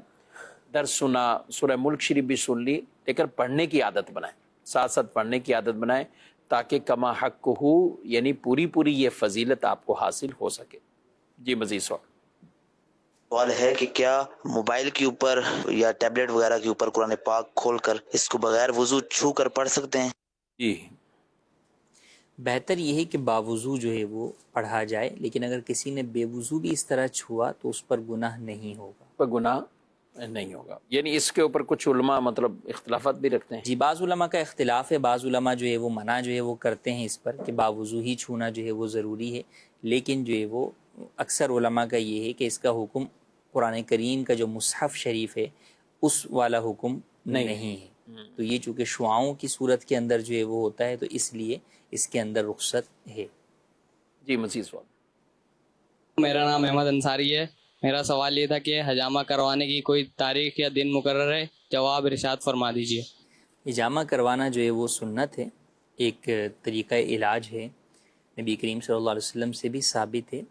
درس سنا، سورہ ملک شریف بھی سن لی، لیکن پڑھنے کی عادت بنائیں، ساتھ ساتھ پڑھنے کی عادت بنائیں، تاکہ کما حق ہو، یعنی پوری پوری یہ فضیلت آپ کو حاصل ہو سکے. جی مزید سوال ہے کہ کیا موبائل کے اوپر یا ٹیبلٹ وغیرہ کے اوپر قرآن پاک کھول کر اس کو بغیر وضو چھو کر پڑھ سکتے ہیں؟ جی بہتر یہ ہے کہ باوضو جو ہے وہ پڑھا جائے، لیکن اگر کسی نے بے وضو بھی اس طرح چھوا تو اس پر گناہ نہیں ہوگا. پر گناہ نہیں ہوگا. یعنی اس کے اوپر کچھ علماء مطلب اختلافات بھی رکھتے ہیں. جی بعض علماء کا اختلاف ہے، بعض علماء جو ہے وہ منع جو ہے وہ کرتے ہیں اس پر کہ باوضو ہی چھونا جو ہے وہ ضروری ہے، لیکن جو ہے وہ اکثر علماء کا یہ ہے کہ اس کا حکم قرآن کریم کا جو مصحف شریف ہے اس والا حکم نہیں ہے. تو یہ چونکہ شعاؤں کی صورت کے اندر جو ہے وہ ہوتا ہے تو اس لیے اس کے اندر رخصت ہے. جی مزید سوال. میرا نام احمد انصاری ہے. میرا سوال یہ تھا کہ حجامہ کروانے کی کوئی تاریخ یا دن مقرر ہے؟ جواب ارشاد فرما دیجیے. حجامہ کروانا جو ہے وہ سنت ہے، ایک طریقہ علاج ہے، نبی کریم صلی اللہ علیہ وسلم سے بھی ثابت ہے،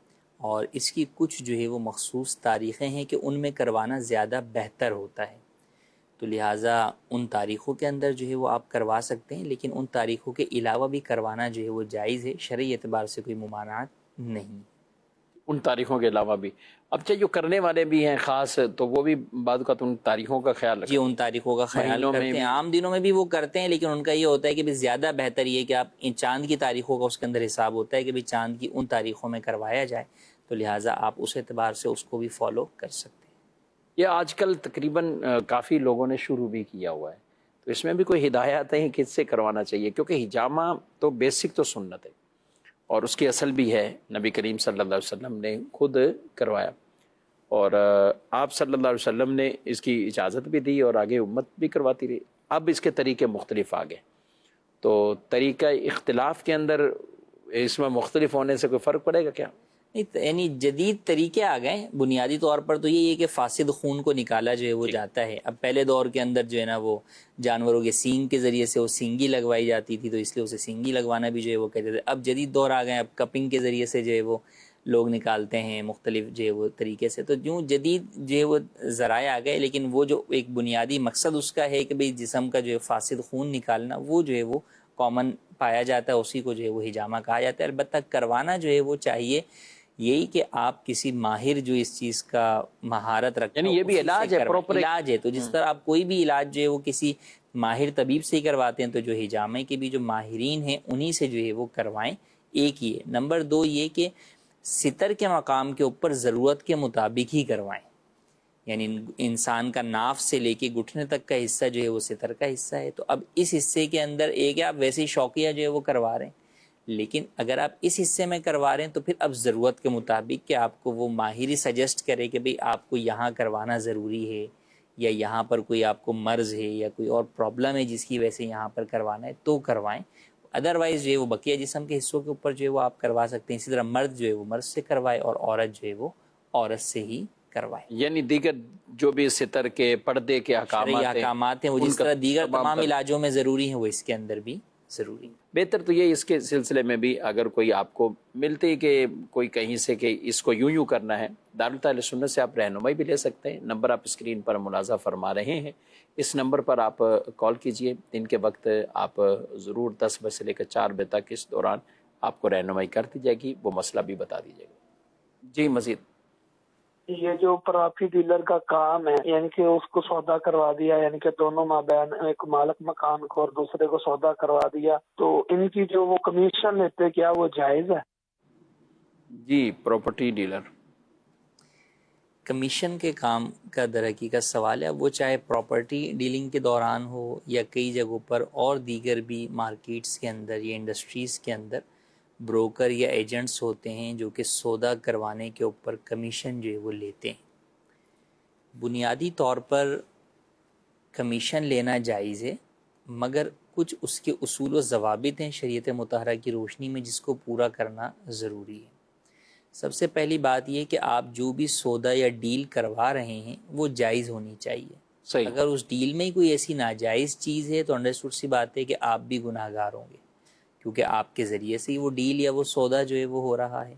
اور اس کی کچھ جو ہے وہ مخصوص تاریخیں ہیں کہ ان میں کروانا زیادہ بہتر ہوتا ہے. تو لہٰذا ان تاریخوں کے اندر جو ہے وہ آپ کروا سکتے ہیں، لیکن ان تاریخوں کے علاوہ بھی کروانا جو ہے وہ جائز ہے، شرعی اعتبار سے کوئی ممانعت نہیں. ان تاریخوں کے علاوہ بھی اب چاہے جو کرنے والے بھی ہیں خاص تو وہ بھی بعض اوقات ان تاریخوں کا خیال رکھتے جی ان تاریخوں کا خیال مہینوں میں کرتے بھی. ہیں، عام دنوں میں بھی وہ کرتے ہیں، لیکن ان کا یہ ہوتا ہے کہ بھی زیادہ بہتر یہ کہ آپ ان چاند کی تاریخوں کا اس کے اندر حساب ہوتا ہے کہ بھی چاند کی ان تاریخوں میں کروایا جائے، تو لہٰذا آپ اس اعتبار سے اس کو بھی فالو کر سکتے ہیں. یہ آج کل تقریباً کافی لوگوں نے شروع بھی کیا ہوا ہے، تو اس میں بھی کوئی ہدایات ہیں کس سے کروانا چاہیے؟ کیونکہ حجامہ تو بیسک تو سنت ہے اور اس کی اصل بھی ہے، نبی کریم صلی اللہ علیہ وسلم نے خود کروایا، اور آپ صلی اللہ علیہ وسلم نے اس کی اجازت بھی دی اور آگے امت بھی کرواتی رہی. اب اس کے طریقے مختلف آ گئے، تو طریقہ اختلاف کے اندر اس میں مختلف ہونے سے کوئی فرق پڑے گا کیا؟ یعنی جدید طریقے آ گئے. بنیادی طور پر تو یہ ہے کہ فاسد خون کو نکالا جو ہے وہ جاتا ہے. اب پہلے دور کے اندر جو ہے نا وہ جانوروں کے سینگ کے ذریعے سے وہ سینگی لگوائی جاتی تھی، تو اس لیے اسے سینگی لگوانا بھی جو ہے وہ کہتے تھے. اب جدید دور آ گئے، اب کپنگ کے ذریعے سے جو ہے وہ لوگ نکالتے ہیں مختلف جو ہے وہ طریقے سے. تو جو جدید جو ہے وہ ذرائع آ گئے، لیکن وہ جو ایک بنیادی مقصد اس کا ہے کہ بھئی جسم کا جو ہے فاسد خون نکالنا، وہ جو ہے وہ کامن پایا جاتا ہے، اسی کو جو ہے وہ حجامہ کہا جاتا ہے. البتہ کروانا جو ہے وہ چاہیے یہی کہ آپ کسی ماہر جو اس چیز کا مہارت رکھتا ہے، یعنی یہ بھی علاج ہے، پراپر علاج ہے. تو جس طرح آپ کوئی بھی علاج جو ہے وہ کسی ماہر طبیب سے ہی کرواتے ہیں، تو جو حجامہ کے بھی جو ماہرین ہیں انہی سے جو ہے وہ کروائیں. ایک یہ. نمبر دو یہ کہ ستر کے مقام کے اوپر ضرورت کے مطابق ہی کروائیں. یعنی انسان کا ناف سے لے کے گھٹنے تک کا حصہ جو ہے وہ ستر کا حصہ ہے. تو اب اس حصے کے اندر ایک آپ ویسے ہی شوقیہ جو ہے وہ کروا رہے ہیں، لیکن اگر آپ اس حصے میں کروا رہے ہیں تو پھر اب ضرورت کے مطابق کہ آپ کو وہ ماہری سجیسٹ کرے کہ بھئی آپ کو یہاں کروانا ضروری ہے، یا یہاں پر کوئی آپ کو مرض ہے یا کوئی اور پرابلم ہے جس کی وجہ سے یہاں پر کروانا ہے تو کروائیں. ادروائز جو ہے وہ بقیہ جسم کے حصوں کے اوپر جو ہے وہ آپ کروا سکتے ہیں. اسی طرح مرد جو ہے وہ مرد سے کروائے اور عورت جو ہے وہ عورت سے ہی کروائے. یعنی دیگر جو بھی ستر کے پردے کے شرعی احکامات ہیں وہ جس طرح دیگر تمام علاجوں میں ضروری ہیں وہ اس کے اندر بھی ضروری ہے. بہتر تو یہ اس کے سلسلے میں بھی اگر کوئی آپ کو ملتے کہ کوئی کہیں سے کہ اس کو یوں کرنا ہے، دارالتعلیم سنت سے آپ رہنمائی بھی لے سکتے ہیں. نمبر آپ اسکرین پر ملاحظہ فرما رہے ہیں، اس نمبر پر آپ کال کیجئے. دن کے وقت آپ ضرور 10 بجے سے لے کر 4 بجے تک اس دوران آپ کو رہنمائی کر دی جائے گی، وہ مسئلہ بھی بتا دی جائے گا. جی مزید. یہ جو پراپرٹی ڈیلر کا کام ہے، یعنی کہ اس کو سودا کروا دیا، یعنی کہ دونوں مابین ایک مالک مکان کو اور دوسرے کو سودا کروا دیا، تو ان کی جو وہ کمیشن لیتے کیا وہ جائز ہے؟ جی پراپرٹی ڈیلر کمیشن کے کام کا در حقیقت سوال ہے. وہ چاہے پراپرٹی ڈیلنگ کے دوران ہو یا کئی جگہوں پر اور دیگر بھی مارکیٹس کے اندر یا انڈسٹریز کے اندر بروکر یا ایجنٹس ہوتے ہیں جو کہ سودا کروانے کے اوپر کمیشن جو ہے وہ لیتے ہیں. بنیادی طور پر کمیشن لینا جائز ہے، مگر کچھ اس کے اصول و ضوابط ہیں شریعت مطہرہ کی روشنی میں جس کو پورا کرنا ضروری ہے. سب سے پہلی بات یہ کہ آپ جو بھی سودا یا ڈیل کروا رہے ہیں وہ جائز ہونی چاہیے. صحیح. اگر اس ڈیل میں کوئی ایسی ناجائز چیز ہے تو انڈرسٹوڈ سی بات ہے کہ آپ بھی گناہ گار ہوں گے، کیونکہ آپ کے ذریعے سے ہی وہ ڈیل یا وہ سودا جو ہے وہ ہو رہا ہے.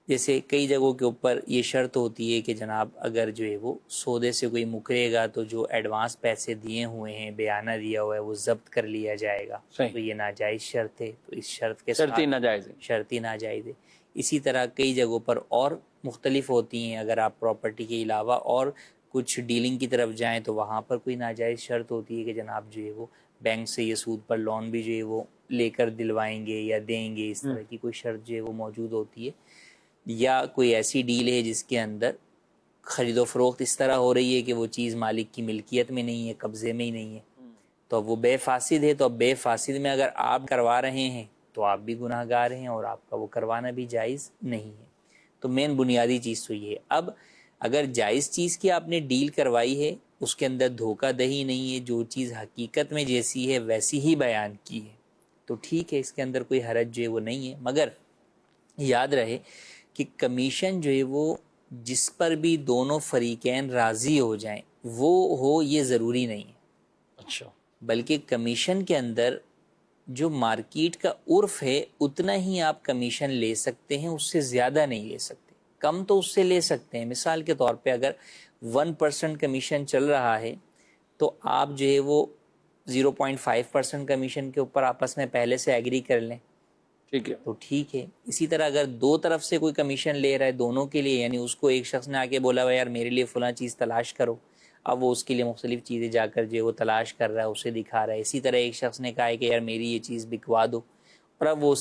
جیسے کئی جگہوں کے اوپر یہ شرط ہوتی ہے کہ جناب اگر جو ہے وہ سودے سے کوئی مکرے گا تو جو ایڈوانس پیسے دیے ہوئے ہیں، بیانہ دیا ہوا ہے، وہ ضبط کر لیا جائے گا. تو یہ ناجائز شرط ہے، تو اس شرط کے ساتھ شرط ہی ناجائز ہے. اسی طرح کئی جگہوں پر اور مختلف ہوتی ہیں. اگر آپ پراپرٹی کے علاوہ اور کچھ ڈیلنگ کی طرف جائیں تو وہاں پر کوئی ناجائز شرط ہوتی ہے کہ جناب جو ہے وہ بینک سے یہ سود پر لون بھی جو ہے وہ لے کر دلوائیں گے یا دیں گے، اس طرح کی کوئی شرط جو ہے وہ موجود ہوتی ہے. یا کوئی ایسی ڈیل ہے جس کے اندر خرید و فروخت اس طرح ہو رہی ہے کہ وہ چیز مالک کی ملکیت میں نہیں ہے، قبضے میں ہی نہیں ہے، تو اب وہ بے فاسد ہے. تو اب بے فاسد میں اگر آپ کروا رہے ہیں تو آپ بھی گناہ گار ہیں اور آپ کا وہ کروانا بھی جائز نہیں ہے. تو مین بنیادی چیز تو یہ ہے. اب اگر جائز چیز کی آپ نے ڈیل کروائی ہے، اس کے اندر دھوکہ دہی نہیں ہے، جو چیز حقیقت میں جیسی ہے ویسی ہی بیان کی ہے، تو ٹھیک ہے، اس کے اندر کوئی حرج جو ہے وہ نہیں ہے. مگر یاد رہے کہ کمیشن جو ہے وہ جس پر بھی دونوں فریقین راضی ہو جائیں وہ ہو، یہ ضروری نہیں ہے. اچھا. بلکہ کمیشن کے اندر جو مارکیٹ کا عرف ہے اتنا ہی آپ کمیشن لے سکتے ہیں، اس سے زیادہ نہیں لے سکتے. کم تو اس سے لے سکتے ہیں. مثال کے طور پہ اگر 1% کمیشن چل رہا ہے تو آپ جو ہے وہ 0.5% کمیشن کے اوپر آپس میں پہلے سے ایگری کر لیں، ٹھیک ہے، تو ٹھیک ہے. اسی طرح اگر دو طرف سے کوئی کمیشن لے رہا ہے دونوں کے لیے، یعنی اس کو ایک شخص نے آ کے بولا ہوا یار میرے لیے فلاں چیز تلاش کرو، اب وہ اس کے لیے مختلف چیزیں جا کر جو ہے وہ تلاش کر رہا ہے، اسے دکھا رہا ہے. اسی طرح ایک شخص نے کہا ہے کہ یار میری یہ چیز بکوا دو، اور اب وہ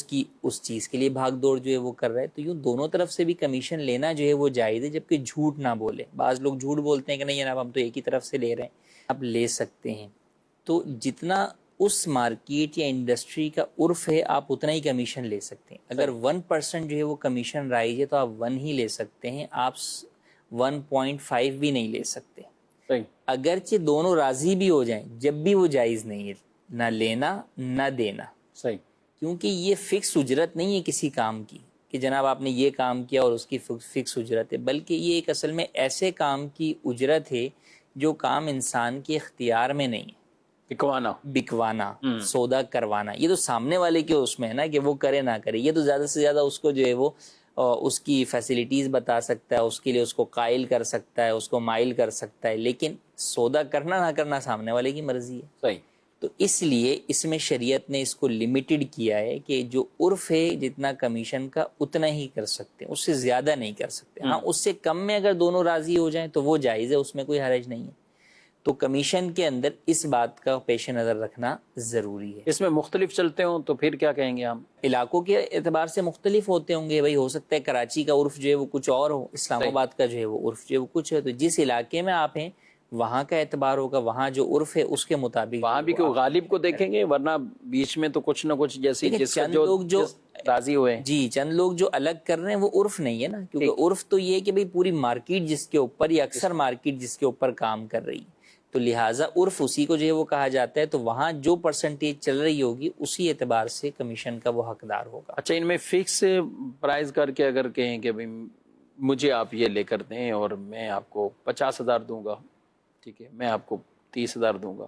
اس چیز کے لیے بھاگ دوڑ جو ہے وہ کر رہا ہے. تو یوں دونوں طرف سے بھی کمیشن لینا جو ہے وہ جائز ہے، جبکہ جھوٹ نہ بولے. بعض لوگ جھوٹ بولتے ہیں کہ نہیں جناب ہم تو ایک ہی طرف سے لے رہے ہیں، آپ لے سکتے ہیں. تو جتنا اس مارکیٹ یا انڈسٹری کا عرف ہے آپ اتنا ہی کمیشن لے سکتے ہیں. اگر 1% جو ہے وہ کمیشن رائج ہے تو آپ 1 ہی لے سکتے ہیں، آپ 1.5 بھی نہیں لے سکتے. اگرچہ دونوں راضی بھی ہو جائیں جب بھی وہ جائز نہیں ہے، نہ لینا نہ دینا. صحیح. کیونکہ یہ فکس اجرت نہیں ہے کسی کام کی کہ جناب آپ نے یہ کام کیا اور اس کی فکس اجرت ہے، بلکہ یہ ایک اصل میں ایسے کام کی اجرت ہے جو کام انسان کے اختیار میں نہیں ہے. بکوانا سودا کروانا، یہ تو سامنے والے کے اس میں ہے نا کہ وہ کرے نہ کرے. یہ تو زیادہ سے زیادہ اس کو جو ہے وہ اس کی فیسیلیٹیز بتا سکتا ہے، اس کے لیے اس کو قائل کر سکتا ہے، اس کو مائل کر سکتا ہے، لیکن سودا کرنا نہ کرنا سامنے والے کی مرضی ہے. صحیح. تو اس لیے اس میں شریعت نے اس کو لمیٹڈ کیا ہے کہ جو عرف ہے جتنا کمیشن کا اتنا ہی کر سکتے ہیں، اس سے زیادہ نہیں کر سکتے. ہاں اس سے کم میں اگر دونوں راضی ہو جائیں تو وہ جائز ہے، اس میں کوئی حرج نہیں ہے. تو کمیشن کے اندر اس بات کا پیش نظر رکھنا ضروری ہے. اس میں مختلف چلتے ہوں تو پھر کیا کہیں گے ہم؟ علاقوں کے اعتبار سے مختلف ہوتے ہوں گے. بھائی ہو سکتا ہے کراچی کا عرف جو ہے وہ کچھ اور ہو، اسلام آباد کا جو ہے وہ عرف جو ہے وہ کچھ ہے. تو جس علاقے میں آپ ہیں وہاں کا اعتبار ہوگا، وہاں جو عرف ہے اس کے مطابق. وہاں بھی کوئی غالب کو دیکھیں گے، ورنہ بیچ میں تو کچھ نہ کچھ جیسے چند لوگ جو راضی ہوئے، جی چند لوگ جو الگ کر رہے ہیں وہ عرف نہیں ہے نا. کیونکہ عرف تو یہ ہے کہ بھئی پوری مارکیٹ جس کے اوپر یا اکثر مارکیٹ جس کے اوپر کام کر رہی ہے، تو لہٰذا عرف اسی کو جو ہے وہ کہا جاتا ہے. تو وہاں جو پرسنٹیج چل رہی ہوگی اسی اعتبار سے کمیشن کا وہ حقدار ہوگا. اچھا، ان میں فکس پرائز کر کے اگر کہیں کہ بھئی مجھے آپ یہ لے کر دیں اور میں آپ کو 50,000 دوں گا، ٹھیک ہے، میں آپ کو 30,000 دوں گا،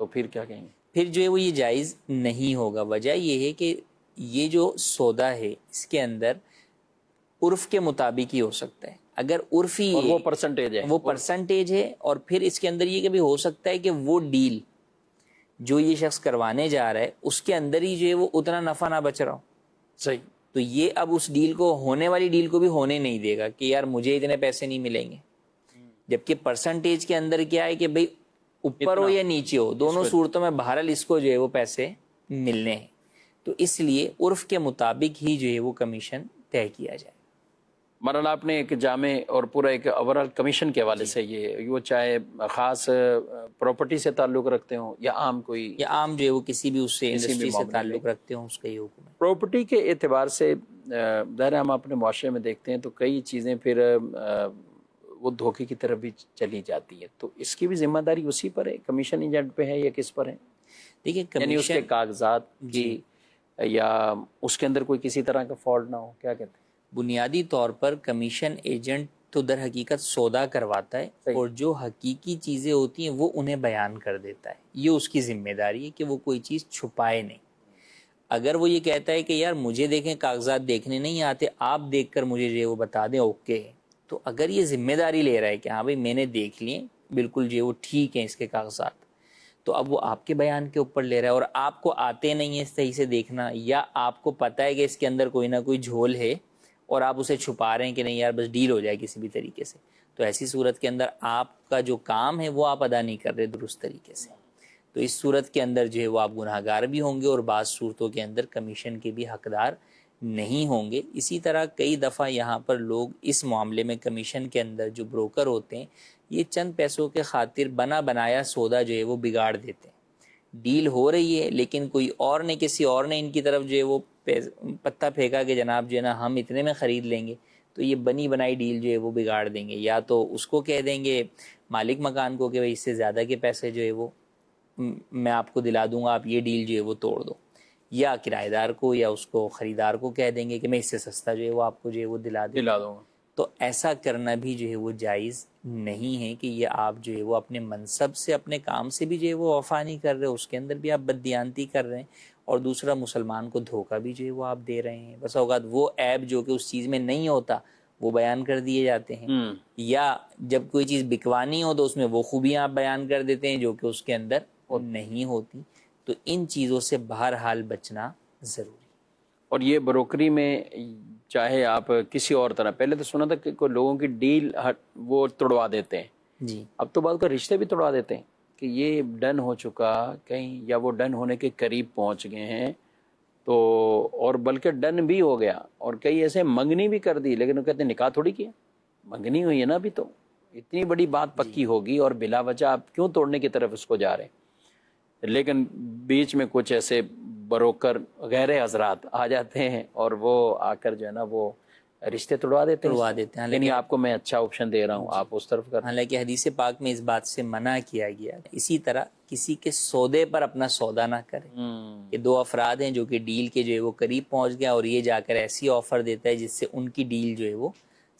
تو پھر کیا کہیں گے؟ پھر جو ہے وہ یہ جائز نہیں ہوگا. وجہ یہ ہے کہ یہ جو سودا ہے اس کے اندر عرف کے مطابق ہی ہو سکتا ہے. اگر عرفی اور وہ پرسنٹیج ہے، وہ پرسنٹیج ہے. اور پھر اس کے اندر یہ کہ بھی ہو سکتا ہے کہ وہ ڈیل جو یہ شخص کروانے جا رہا ہے اس کے اندر ہی جو ہے وہ اتنا نفع نہ بچ رہا ہو. صحیح. تو یہ اب اس ڈیل کو، ہونے والی ڈیل کو بھی ہونے نہیں دے گا کہ یار مجھے اتنے پیسے نہیں ملیں گے. جبکہ پرسنٹیج کے اندر کیا ہے کہ بھئی اوپر ہو یا نیچے ہو، دونوں صورتوں میں بہرحال اس کو جو ہے وہ پیسے ملنے ہیں. تو اس لیے عرف کے مطابق ہی جو ہے وہ کمیشن طے کیا جائے. مولانا آپ نے ایک جامع اور پورا ایک اوورال کمیشن کے حوالے سے یہ وہ چاہے خاص پراپرٹی سے تعلق رکھتے ہوں یا عام کوئی، یا عام جو ہے وہ کسی بھی اس سے انڈسٹری سے تعلق رکھتے ہوں، اس کا یہ حکم ہے. پراپرٹی کے اعتبار سے ظاہر ہم اپنے معاشرے میں دیکھتے ہیں تو کئی چیزیں پھر وہ دھوکے کی طرف بھی چلی جاتی ہے. تو اس کی بھی ذمہ داری اسی پر ہے، کمیشن ایجنٹ پہ ہے یا کس پر ہے؟ دیکھیے یعنی اس کے کاغذات کی یا اس کے اندر کوئی کسی طرح کا فالٹ نہ ہو، کیا کہتے ہیں؟ بنیادی طور پر کمیشن ایجنٹ تو در حقیقت سودا کرواتا ہے اور جو حقیقی چیزیں ہوتی ہیں وہ انہیں بیان کر دیتا ہے. یہ اس کی ذمہ داری ہے کہ وہ کوئی چیز چھپائے نہیں. اگر وہ یہ کہتا ہے کہ یار مجھے دیکھیں کاغذات دیکھنے نہیں آتے، آپ دیکھ کر مجھے جو وہ بتا دیں اوکے ہے، تو اگر یہ ذمہ داری لے رہا ہے کہ ہاں بھائی میں نے دیکھ لیے بالکل جو وہ ٹھیک ہیں اس کے کاغذات، تو اب وہ آپ کے بیان کے اوپر لے رہا ہے. اور آپ کو آتے نہیں ہیں صحیح سے دیکھنا، یا آپ کو پتہ ہے کہ اس کے اندر کوئی نہ کوئی جھول ہے اور آپ اسے چھپا رہے ہیں کہ نہیں یار بس ڈیل ہو جائے کسی بھی طریقے سے، تو ایسی صورت کے اندر آپ کا جو کام ہے وہ آپ ادا نہیں کر رہے درست طریقے سے. تو اس صورت کے اندر جو ہے وہ آپ گناہ گار بھی ہوں گے اور بعض صورتوں کے اندر کمیشن کے بھی حقدار نہیں ہوں گے۔ اسی طرح کئی دفعہ یہاں پر لوگ اس معاملے میں کمیشن کے اندر جو بروکر ہوتے ہیں یہ چند پیسوں کے خاطر بنا بنایا سودا جو ہے وہ بگاڑ دیتے ہیں۔ ڈیل ہو رہی ہے لیکن کوئی اور نے کسی اور نے ان کی طرف جو ہے وہ پتہ پھینکا کہ جناب جو ہے نا ہم اتنے میں خرید لیں گے، تو یہ بنی بنائی ڈیل جو ہے وہ بگاڑ دیں گے۔ یا تو اس کو کہہ دیں گے مالک مکان کو کہ بھائی اس سے زیادہ کے پیسے جو ہے وہ میں آپ کو دلا دوں گا، آپ یہ ڈیل جو ہے وہ توڑ دو، یا کرایہ دار کو یا اس کو خریدار کو کہہ دیں گے کہ میں اس سے سستا جو ہے وہ آپ کو جو ہے وہ دلا دوں گا۔ تو ایسا کرنا بھی جو ہے وہ جائز نہیں ہے کہ یہ آپ جو ہے وہ اپنے منصب سے اپنے کام سے بھی جو ہے وہ وفا نہیں کر رہے، اس کے اندر بھی آپ بددیانتی کر رہے ہیں، اور دوسرا مسلمان کو دھوکہ بھی جو ہے وہ آپ دے رہے ہیں۔ بس اوقات وہ عیب جو کہ اس چیز میں نہیں ہوتا وہ بیان کر دیے جاتے ہیں، یا جب کوئی چیز بکوانی ہو تو اس میں وہ خوبیاں آپ بیان کر دیتے ہیں جو کہ اس کے اندر نہیں ہوتی۔ تو ان چیزوں سے بہرحال بچنا ضروری۔ اور یہ بروکری میں چاہے آپ کسی اور طرح، پہلے تو سنا تھا کہ کوئی لوگوں کی ڈیل وہ توڑوا دیتے ہیں جی، اب تو بعض کا رشتے بھی توڑوا دیتے ہیں کہ یہ ڈن ہو چکا کہیں، یا وہ ڈن ہونے کے قریب پہنچ گئے ہیں تو، اور بلکہ ڈن بھی ہو گیا، اور کئی ایسے منگنی بھی کر دی، لیکن وہ کہتے ہیں نکاح تھوڑی کیا، منگنی ہوئی ہے نا ابھی، تو اتنی بڑی بات پکی ہوگی اور بلا وجہ آپ کیوں توڑنے کی طرف اس کو جا رہے ہیں؟ لیکن بیچ میں کچھ ایسے بروکر غیر حضرات آ جاتے ہیں اور وہ آ کر جو ہے نا وہ رشتے توڑوا دیتے ہیں، یعنی آپ کو میں اچھا آپشن دے رہا ہوں، آپ اس طرف کر۔ حالانکہ حدیث پاک میں اس بات سے منع کیا گیا۔ اسی طرح کسی کے سودے پر اپنا سودا نہ کرے، کہ دو افراد ہیں جو کہ ڈیل کے جو ہے وہ قریب پہنچ گیا اور یہ جا کر ایسی آفر دیتا ہے جس سے ان کی ڈیل جو ہے وہ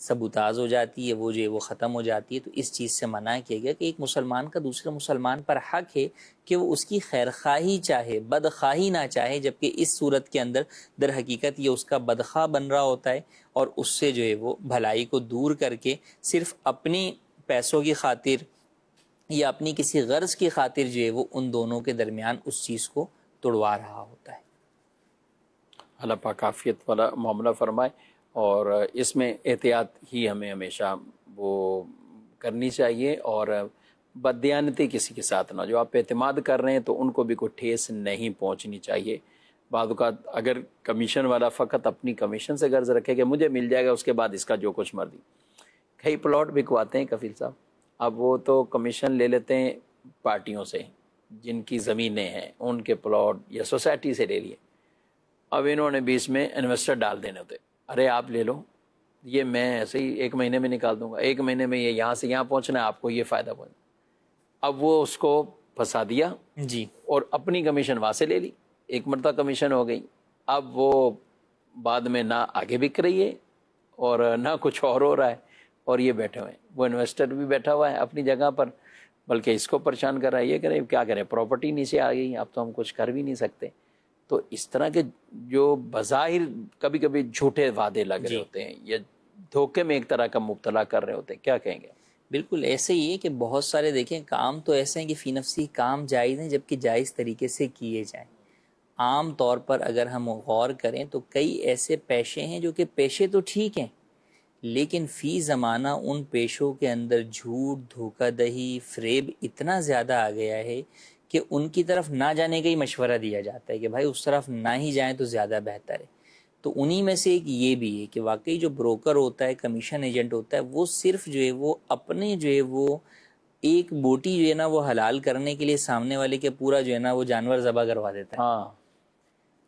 سبوتاز ہو جاتی ہے، وہ جو ہے وہ ختم ہو جاتی ہے۔ تو اس چیز سے منع کیا گیا کہ ایک مسلمان کا دوسرے مسلمان پر حق ہے کہ وہ اس کی خیر خواہی چاہے، بدخواہی نہ چاہے، جبکہ اس صورت کے اندر در حقیقت یہ اس کا بدخواہ بن رہا ہوتا ہے، اور اس سے جو ہے وہ بھلائی کو دور کر کے صرف اپنی پیسوں کی خاطر یا اپنی کسی غرض کی خاطر جو ہے وہ ان دونوں کے درمیان اس چیز کو توڑوا رہا ہوتا ہے۔ اللہ پاک عافیت والا معاملہ فرمائے، اور اس میں احتیاط ہی ہمیں ہمیشہ وہ کرنی چاہیے، اور بددیانتی کسی کے ساتھ نہ، جو آپ پہ اعتماد کر رہے ہیں تو ان کو بھی کوئی ٹھیس نہیں پہنچنی چاہیے۔ بعض اوقات اگر کمیشن والا فقط اپنی کمیشن سے غرض رکھے کہ مجھے مل جائے گا، اس کے بعد اس کا جو کچھ مرضی، کئی پلاٹ بکواتے ہیں کفیل صاحب، اب وہ تو کمیشن لے لیتے ہیں پارٹیوں سے جن کی زمینیں ہیں، ان کے پلاٹ یا سوسائٹی سے لے لیے، اب انہوں نے بیچ میں انویسٹر ڈال دینے ہوتے، ارے آپ لے لو، یہ میں ایسے ہی 1 مہینے میں نکال دوں گا، 1 مہینے میں یہ یہاں سے یہاں پہنچنا ہے، آپ کو یہ فائدہ پہنچنا۔ اب وہ اس کو پھنسا دیا جی، اور اپنی کمیشن وہاں سے لے لی، 1 مرتبہ کمیشن ہو گئی، اب وہ بعد میں نہ آگے بک رہی ہے اور نہ کچھ اور ہو رہا ہے، اور یہ بیٹھے ہوئے ہیں، وہ انویسٹر بھی بیٹھا ہوا ہے اپنی جگہ پر، بلکہ اس کو پریشان کر رہا ہے، یہ کرے کیا کرے، پراپرٹی نیچے آ گئی، اب تو ہم کچھ کر بھی نہیں سکتے۔ تو اس طرح کے جو بظاہر کبھی کبھی جھوٹے وعدے لگ رہے ہوتے ہیں یا دھوکے میں ایک طرح کا مبتلا کر رہے ہوتے ہیں، کیا کہیں گے؟ بالکل ایسے ہی ہے کہ بہت سارے دیکھیں کام تو ایسے ہیں کہ فی نفسی کام جائز ہیں جبکہ جائز طریقے سے کیے جائیں۔ عام طور پر اگر ہم غور کریں تو کئی ایسے پیشے ہیں جو کہ پیشے تو ٹھیک ہیں، لیکن فی زمانہ ان پیشوں کے اندر جھوٹ، دھوکہ دہی، فریب اتنا زیادہ آ گیا ہے کہ ان کی طرف نہ جانے کا ہی مشورہ دیا جاتا ہے کہ بھائی اس طرف نہ ہی جائیں تو زیادہ بہتر ہے۔ تو انہی میں سے ایک یہ بھی ہے کہ واقعی جو بروکر ہوتا ہے، کمیشن ایجنٹ ہوتا ہے، وہ صرف جو ہے وہ اپنے جو ہے وہ ایک بوٹی جو ہے نا وہ حلال کرنے کے لیے سامنے والے کے پورا جو ہے نا وہ جانور ذبح کروا دیتا ہے۔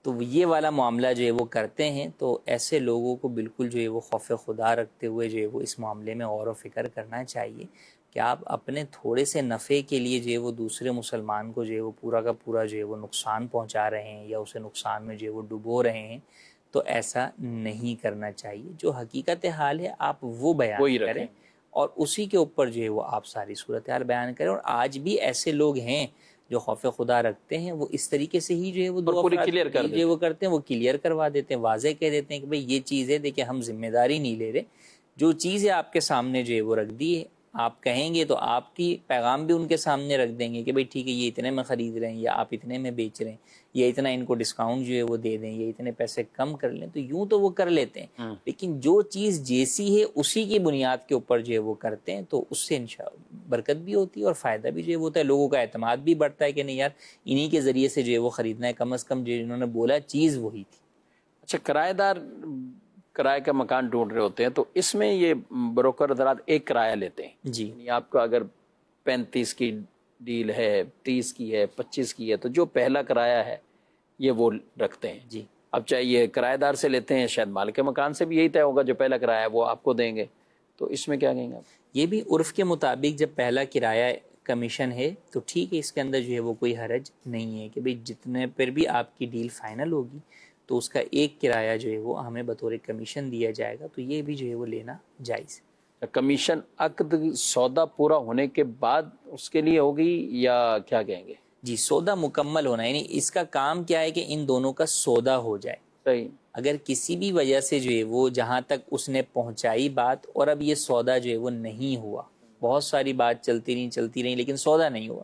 تو یہ والا معاملہ جو ہے وہ کرتے ہیں، تو ایسے لوگوں کو بالکل جو ہے وہ خوف خدا رکھتے ہوئے جو ہے وہ اس معاملے میں غور و فکر کرنا چاہیے کہ آپ اپنے تھوڑے سے نفع کے لیے جو ہے وہ دوسرے مسلمان کو جو ہے وہ پورا کا پورا جو ہے وہ نقصان پہنچا رہے ہیں یا اسے نقصان میں جو ہے وہ ڈبو رہے ہیں، تو ایسا نہیں کرنا چاہیے۔ جو حقیقت حال ہے آپ وہ بیان کریں اور اسی کے اوپر جو ہے وہ آپ ساری صورتحال بیان کریں۔ اور آج بھی ایسے لوگ ہیں جو خوف خدا رکھتے ہیں، وہ اس طریقے سے ہی جو ہے وہ دو افراد جو وہ کرتے ہیں وہ کلیئر کروا دیتے ہیں، واضح کہہ دیتے ہیں کہ بھئی یہ چیز ہے، دیکھیں ہم ذمہ داری نہیں لے رہے، جو چیز ہے آپ کے سامنے جو ہے وہ رکھ دی ہے، آپ کہیں گے تو آپ کی پیغام بھی ان کے سامنے رکھ دیں گے کہ بھئی ٹھیک ہے یہ اتنے میں خرید رہے ہیں یا آپ اتنے میں بیچ رہے ہیں، یا اتنا ان کو ڈسکاؤنٹ جو ہے وہ دے دیں یا اتنے پیسے کم کر لیں، تو یوں تو وہ کر لیتے ہیں، لیکن جو چیز جیسی ہے اسی کی بنیاد کے اوپر جو ہے وہ کرتے ہیں، تو اس سے انشاءاللہ برکت بھی ہوتی ہے اور فائدہ بھی جو ہے وہ ہوتا ہے، لوگوں کا اعتماد بھی بڑھتا ہے کہ نہیں یار انہی کے ذریعے سے جو ہے وہ خریدنا ہے، کم از کم جو انہوں نے بولا چیز وہی تھی۔ اچھا، کرایہ دار کرائے کا مکان ڈھونڈ رہے ہوتے ہیں تو اس میں یہ بروکر حضرات ایک کرایہ لیتے ہیں جی، یعنی آپ کا اگر 35 کی ڈیل ہے، 30 کی ہے، 25 کی ہے، تو جو پہلا کرایہ ہے یہ وہ رکھتے ہیں. جی. اب چاہے یہ کرایہ دار سے لیتے ہیں، شاید مالک مکان سے بھی یہی طے ہوگا، جو پہلا کرایہ ہے وہ آپ کو دیں گے. تو اس میں کیا کہیں گے آپ؟ یہ بھی عرف کے مطابق جب پہلا کرایہ کمیشن ہے تو ٹھیک ہے، اس کے اندر جو ہے وہ کوئی حرج نہیں ہے کہ بھئی جتنے پر بھی آپ کی ڈیل فائنل ہوگی تو اس کا ایک کرایہ جو ہے وہ ہمیں بطور کمیشن دیا جائے گا، تو یہ بھی جو ہے وہ لینا جائز ہے. کمیشن عقد سودا پورا ہونے کے بعد اس کے لیے ہوگی یا کیا کہیں گے؟ جی، سودا مکمل ہونا، یعنی اس کا کام کیا ہے کہ ان دونوں کا سودا ہو جائے. صحیح. اگر کسی بھی وجہ سے جو ہے وہ جہاں تک اس نے پہنچائی بات اور اب یہ سودا جو ہے وہ نہیں ہوا، بہت ساری بات چلتی رہی لیکن سودا نہیں ہوا،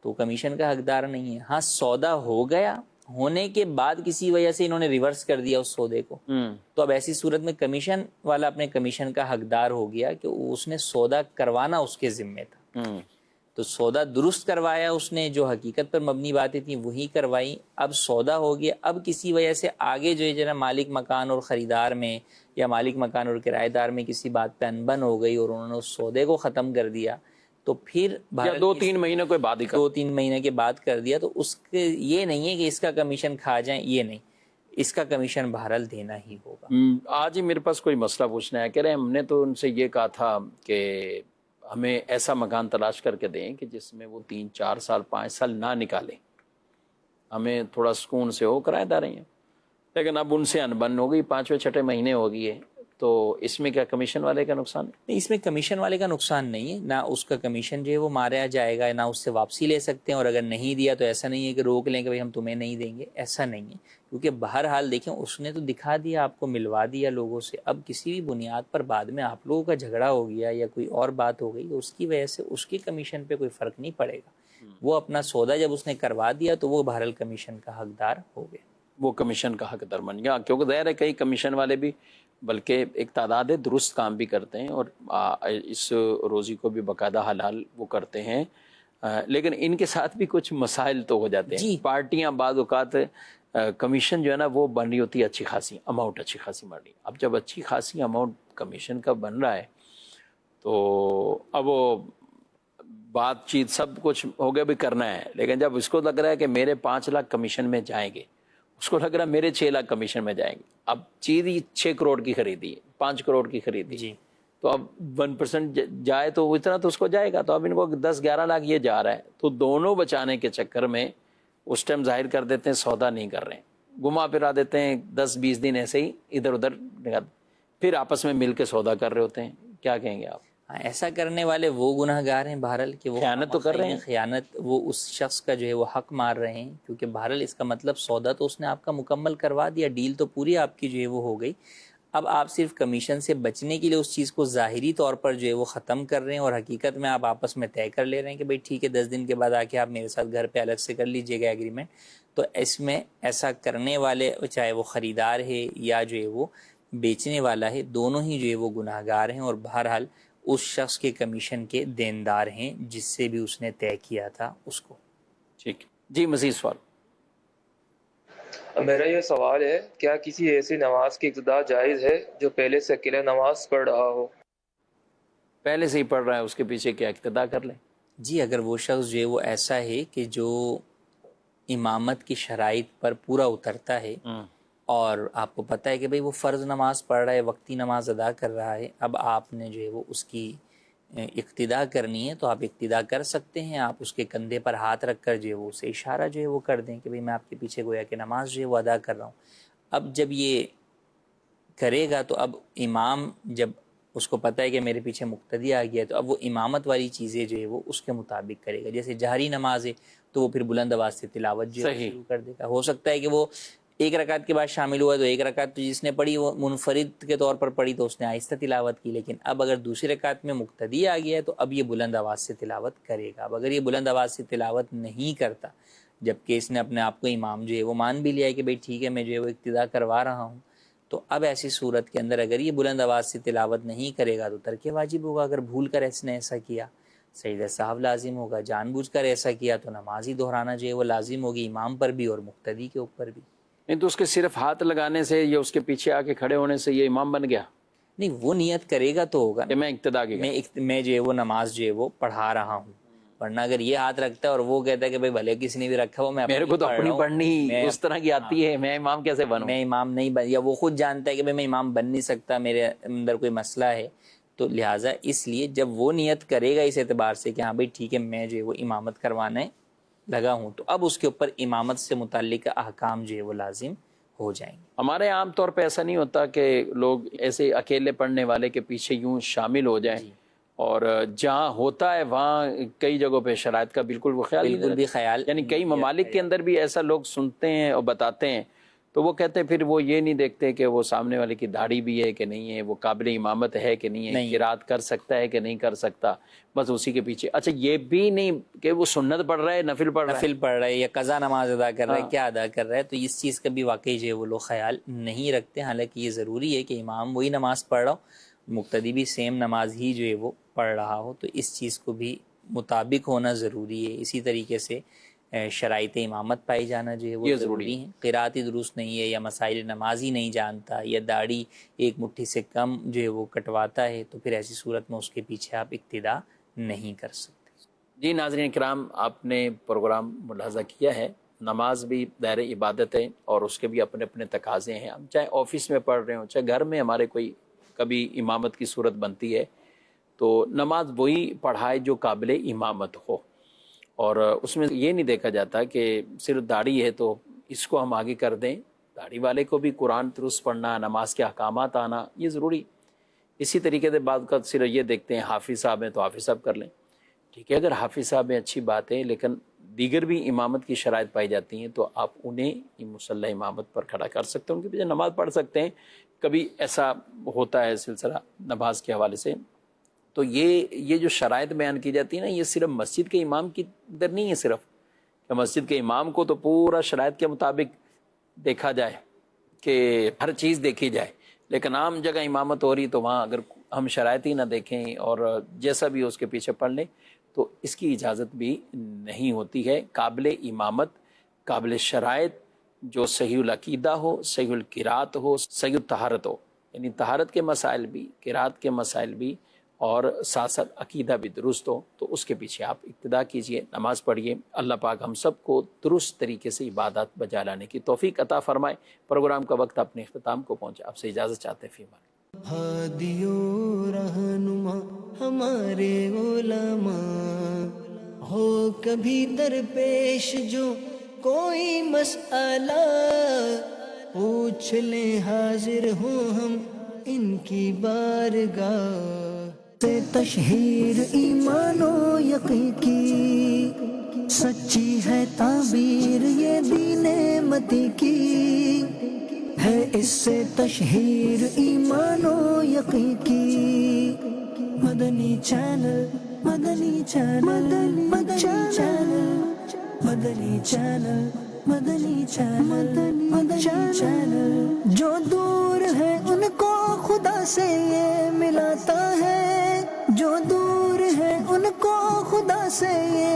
تو کمیشن کا حقدار نہیں ہے. ہاں، سودا ہو گیا، ہونے کے بعد کسی وجہ سے انہوں نے ریورس کر دیا اس سودے کو، تو اب ایسی صورت میں کمیشن والا اپنے کمیشن کا حقدار ہو گیا کہ اس نے سودا کروانا اس کے ذمے تھا. تو سودا درست کروایا اس نے، جو حقیقت پر مبنی باتیں تھیں وہی کروائی. اب سودا ہو گیا، اب کسی وجہ سے آگے جو ہے جناب مالک مکان اور خریدار میں یا مالک مکان اور کرایہ دار میں کسی بات پہ انبن ہو گئی اور انہوں نے اس سودے کو ختم کر دیا، تو پھر 2-3 مہینے کے بعد ہی 2-3 مہینے کے بعد کر دیا، تو اس کے یہ نہیں ہے کہ اس کا کمیشن کھا جائیں، یہ نہیں، اس کا کمیشن بہرحال دینا ہی ہوگا. آج ہی میرے پاس کوئی مسئلہ پوچھنا ہے، کہہ رہے ہیں ہم نے تو ان سے یہ کہا تھا کہ ہمیں ایسا مکان تلاش کر کے دیں کہ جس میں وہ 3-4 سال 5 سال نہ نکالیں، ہمیں تھوڑا سکون سے ہو، کرایہ دار ہیں. لیکن اب ان سے انبن ہو گئی، 5ویں-6ٹھے مہینے ہو گئی ہے، تو اس میں کیا کمیشن والے کا نقصان ہے؟ نہیں، اس میں کمیشن والے کا نقصان نہیں ہے، نہ اس کا کمیشن جو ہے وہ مارا جائے گا، نہ اس سے واپسی لے سکتے ہیں، اور اگر نہیں دیا تو ایسا نہیں ہے کہ روک لیں کہ بھئی ہم تمہیں نہیں دیں گے، ایسا نہیں ہے. کیونکہ بہرحال دیکھیں اس نے تو دکھا دیا، آپ کو ملوا دیا لوگوں سے. اب کسی بھی بنیاد پر بعد میں آپ لوگوں کا جھگڑا ہو گیا یا کوئی اور بات ہو گئی تو اس کی وجہ سے اس کی کمیشن پہ کوئی فرق نہیں پڑے گا. وہ اپنا سودا جب اس نے کروا دیا تو وہ بہرحال کمیشن کا حقدار ہو گیا، وہ کمیشن کا حقدار بن گیا. کیونکہ ظاہر ہے کئی کمیشن والے بھی بلکہ ایک تعداد ہے درست کام بھی کرتے ہیں اور اس روزی کو بھی باقاعدہ حلال وہ کرتے ہیں، لیکن ان کے ساتھ بھی کچھ مسائل تو ہو جاتے ہیں. پارٹیاں بعض اوقات کمیشن جو ہے نا وہ بن رہی ہوتی ہے اچھی خاصی اماؤنٹ، اچھی خاصی بن رہی. اب جب اچھی خاصی اماؤنٹ کمیشن کا بن رہا ہے تو اب وہ بات چیت سب کچھ ہو گیا بھی کرنا ہے، لیکن جب اس کو لگ رہا ہے کہ میرے 5 لاکھ کمیشن میں جائیں گے، اس کو لگ رہا ہے میرے 6 لاکھ کمیشن میں جائیں گے. اب چیز ہی 6 کروڑ کی خریدی، 5 کروڑ کی خریدی، جی، تو اب 1% جائے تو اتنا تو اس کو جائے گا، تو اب ان کو 10-11 لاکھ یہ جا رہا ہے. تو دونوں بچانے کے چکر میں اس ٹائم ظاہر کر دیتے ہیں سودا نہیں کر رہے ہیں، گھما پھرا دیتے ہیں 10-20 دن ایسے ہی ادھر ادھر، پھر آپس میں مل کے سودا کر رہے ہوتے ہیں. کیا کہیں گے آپ؟ ایسا کرنے والے وہ گناہ گار ہیں بہرحال کہ وہ خیانت تو کر رہے ہیں، خیانت وہ اس شخص کا جو ہے وہ حق مار رہے ہیں، کیونکہ بہرحال اس کا مطلب سودا تو اس نے آپ کا مکمل کروا دیا، ڈیل تو پوری آپ کی جو ہے وہ ہو گئی. اب آپ صرف کمیشن سے بچنے کے لیے اس چیز کو ظاہری طور پر جو ہے وہ ختم کر رہے ہیں، اور حقیقت میں آپ آپس میں طے کر لے رہے ہیں کہ بھئی ٹھیک ہے 10 دن کے بعد آ کے آپ میرے ساتھ گھر پہ الگ سے کر لیجئے گا ایگریمنٹ. تو اس میں ایسا کرنے والے چاہے وہ خریدار ہے یا جو ہے وہ بیچنے والا ہے، دونوں ہی جو ہے وہ گناہ گار ہیں، اور بہرحال اس شخص کے کمیشن کے دیندار ہیں جس سے بھی اس نے طے کیا تھا اس کو. ٹھیک جی. مزید سوال؟ میرا یہ سوال ہے، کیا کسی ایسی نماز کی ابتدا جائز ہے جو پہلے سے اکیلا نماز پڑھ رہا ہو؟ پہلے سے ہی پڑھ رہا ہے، اس کے پیچھے کیا اقتدا کر لیں؟ جی، اگر وہ شخص جو ہے وہ ایسا ہے کہ جو امامت کی شرائط پر پورا اترتا ہے اور آپ کو پتہ ہے کہ بھئی وہ فرض نماز پڑھ رہا ہے، وقتی نماز ادا کر رہا ہے، اب آپ نے جو ہے وہ اس کی اقتدا کرنی ہے تو آپ اقتدا کر سکتے ہیں. آپ اس کے کندھے پر ہاتھ رکھ کر جو ہے وہ اسے اشارہ جو ہے وہ کر دیں کہ بھئی میں آپ کے پیچھے گویا کہ نماز جو ہے وہ ادا کر رہا ہوں. اب جب یہ کرے گا تو اب امام جب اس کو پتہ ہے کہ میرے پیچھے مقتدی آ گیا ہے تو اب وہ امامت والی چیزیں جو ہے وہ اس کے مطابق کرے گا. جیسے جہری نماز ہے تو وہ پھر بلند آواز سے تلاوت جو ہے شروع کر دے گا. ہو سکتا ہے کہ وہ 1 رکعت کے بعد شامل ہوا تو 1 رکعت تو جس نے پڑھی وہ منفرد کے طور پر پڑھی تو اس نے آہستہ تلاوت کی، لیکن اب اگر دوسری رکعت میں مقتدی آ گیا ہے تو اب یہ بلند آواز سے تلاوت کرے گا. اب اگر یہ بلند آواز سے تلاوت نہیں کرتا جبکہ اس نے اپنے آپ کو امام جو ہے وہ مان بھی لیا ہے کہ بھئی ٹھیک ہے میں جو ہے وہ اقتدا کروا رہا ہوں، تو اب ایسی صورت کے اندر اگر یہ بلند آواز سے تلاوت نہیں کرے گا تو ترک واجب ہوگا. اگر بھول کر اس نے ایسا کیا سجدہ سہو لازم ہوگا، جان بوجھ کر ایسا کیا تو نماز ہی دہرانا جو ہے وہ لازم ہوگی، امام پر بھی اور مقتدی کے اوپر بھی. نہیں تو اس کے صرف ہاتھ لگانے سے یا اس کے پیچھے آ کے کھڑے ہونے سے یہ امام بن گیا؟ نہیں، وہ نیت کرے گا تو ہوگا کہ میں اقتدا کی میں جو ہے وہ نماز جو ہے وہ پڑھا رہا ہوں. ورنہ اگر یہ ہاتھ رکھتا ہے اور وہ کہتا ہے کہ بھائی بھلے کسی نے بھی رکھا ہو، میرے کو تو اپنی پڑھنی اس طرح کی آتی ہے، میں امام کیسے بنوں؟ میں امام نہیں بن، یا وہ خود جانتا ہے کہ بھائی میں امام بن نہیں سکتا، میرے اندر کوئی مسئلہ ہے. تو لہٰذا اس لیے جب وہ نیت کرے گا اس اعتبار سے کہ ہاں بھائی ٹھیک ہے میں جو ہے وہ امامت کروانے لگا ہوں، تو اب اس کے اوپر امامت سے متعلق احکام جو ہے وہ لازم ہو جائیں گے. ہمارے عام طور پہ ایسا نہیں ہوتا کہ لوگ ایسے اکیلے پڑھنے والے کے پیچھے یوں شامل ہو جائیں اور جہاں ہوتا ہے وہاں کئی جگہوں پہ شرائط کا بالکل وہ خیال بالکل بھی خیال، یعنی کئی ممالک کے اندر بھی ایسا لوگ سنتے ہیں اور بتاتے ہیں تو وہ کہتے ہیں پھر وہ یہ نہیں دیکھتے کہ وہ سامنے والے کی داڑھی بھی ہے کہ نہیں ہے، وہ قابل امامت ہے کہ نہیں ہے، قرات کر سکتا ہے کہ نہیں کر سکتا، بس اسی کے پیچھے. اچھا یہ بھی نہیں کہ وہ سنت پڑھ رہا ہے، نفل پڑھ رہا ہے یا قضا نماز ادا کر رہا ہے، کیا ادا کر رہا ہے، تو اس چیز کا بھی واقعی جو ہے وہ لوگ خیال نہیں رکھتے. حالانکہ یہ ضروری ہے کہ امام وہی نماز پڑھ رہا ہو، مقتدی بھی سیم نماز ہی جو ہے وہ پڑھ رہا ہو، تو اس چیز کو بھی مطابق ہونا ضروری ہے. اسی طریقے سے شرائط امامت پائی جانا جو ہے وہ ضروری ہے. قرات ہی درست نہیں ہے یا مسائل نماز ہی نہیں جانتا یا داڑھی ایک مٹھی سے کم جو ہے وہ کٹواتا ہے، تو پھر ایسی صورت میں اس کے پیچھے آپ اقتدا نہیں کر سکتے. جی ناظرین کرام، آپ نے پروگرام ملاحظہ کیا ہے، نماز بھی دائر عبادت ہے اور اس کے بھی اپنے اپنے تقاضے ہیں. ہم چاہے آفس میں پڑھ رہے ہوں، چاہے گھر میں ہمارے کوئی کبھی امامت کی صورت بنتی ہے تو نماز وہی پڑھائے جو قابل امامت ہو، اور اس میں یہ نہیں دیکھا جاتا کہ صرف داڑھی ہے تو اس کو ہم آگے کر دیں. داڑھی والے کو بھی قرآن درست پڑھنا، نماز کے احکامات آنا یہ ضروری. اسی طریقے سے بعض کا صرف یہ دیکھتے ہیں حافظ صاحب ہیں تو حافظ صاحب کر لیں. ٹھیک ہے، اگر حافظ صاحب ہیں اچھی بات ہے، لیکن دیگر بھی امامت کی شرائط پائی جاتی ہیں تو آپ انہیں مصلی امامت پر کھڑا کر سکتے ہیں، ان کے پیچھے نماز پڑھ سکتے ہیں. کبھی ایسا ہوتا ہے سلسلہ نماز کے حوالے سے، تو یہ جو شرائط بیان کی جاتی ہے نا، یہ صرف مسجد کے امام کی در نہیں ہے، صرف کہ مسجد کے امام کو تو پورا شرائط کے مطابق دیکھا جائے کہ ہر چیز دیکھی جائے، لیکن عام جگہ امامت ہو رہی تو وہاں اگر ہم شرائط ہی نہ دیکھیں اور جیسا بھی اس کے پیچھے پڑھ لیں تو اس کی اجازت بھی نہیں ہوتی ہے. قابل امامت، قابل شرائط، جو صحیح العقیدہ ہو، صحیح القرات ہو، صحیح الطہارت ہو، یعنی طہارت کے مسائل بھی، قرات کے مسائل بھی، اور ساتھ ساتھ عقیدہ بھی درست ہو، تو اس کے پیچھے آپ اقتدا کیجئے، نماز پڑھیے. اللہ پاک ہم سب کو درست طریقے سے عبادات بجا لانے کی توفیق عطا فرمائے. پروگرام کا وقت اپنے اختتام کو پہنچا، آپ سے اجازت چاہتے ہیں. فی امان اللہ. ہادی و رہنما ہمارے علماء، ہو کبھی درپیش جو کوئی مسئلہ، پوچھ لیں حاضر ہوں ہم ان کی بارگاہ. تشہیر ایمان و یقین کی سچی ہے تعبیر، یہ دین متی کی ہے اس سے تشہیر ایمان و یقین کی. مدنی چینل، مدنی چینل، مدنی چینل، مدنی چینل، مدنی چینل، مدنی چینل. جو دور ہے ان کو خدا سے یہ ملاتا ہے، جو دور ہے ان کو خدا سے یہ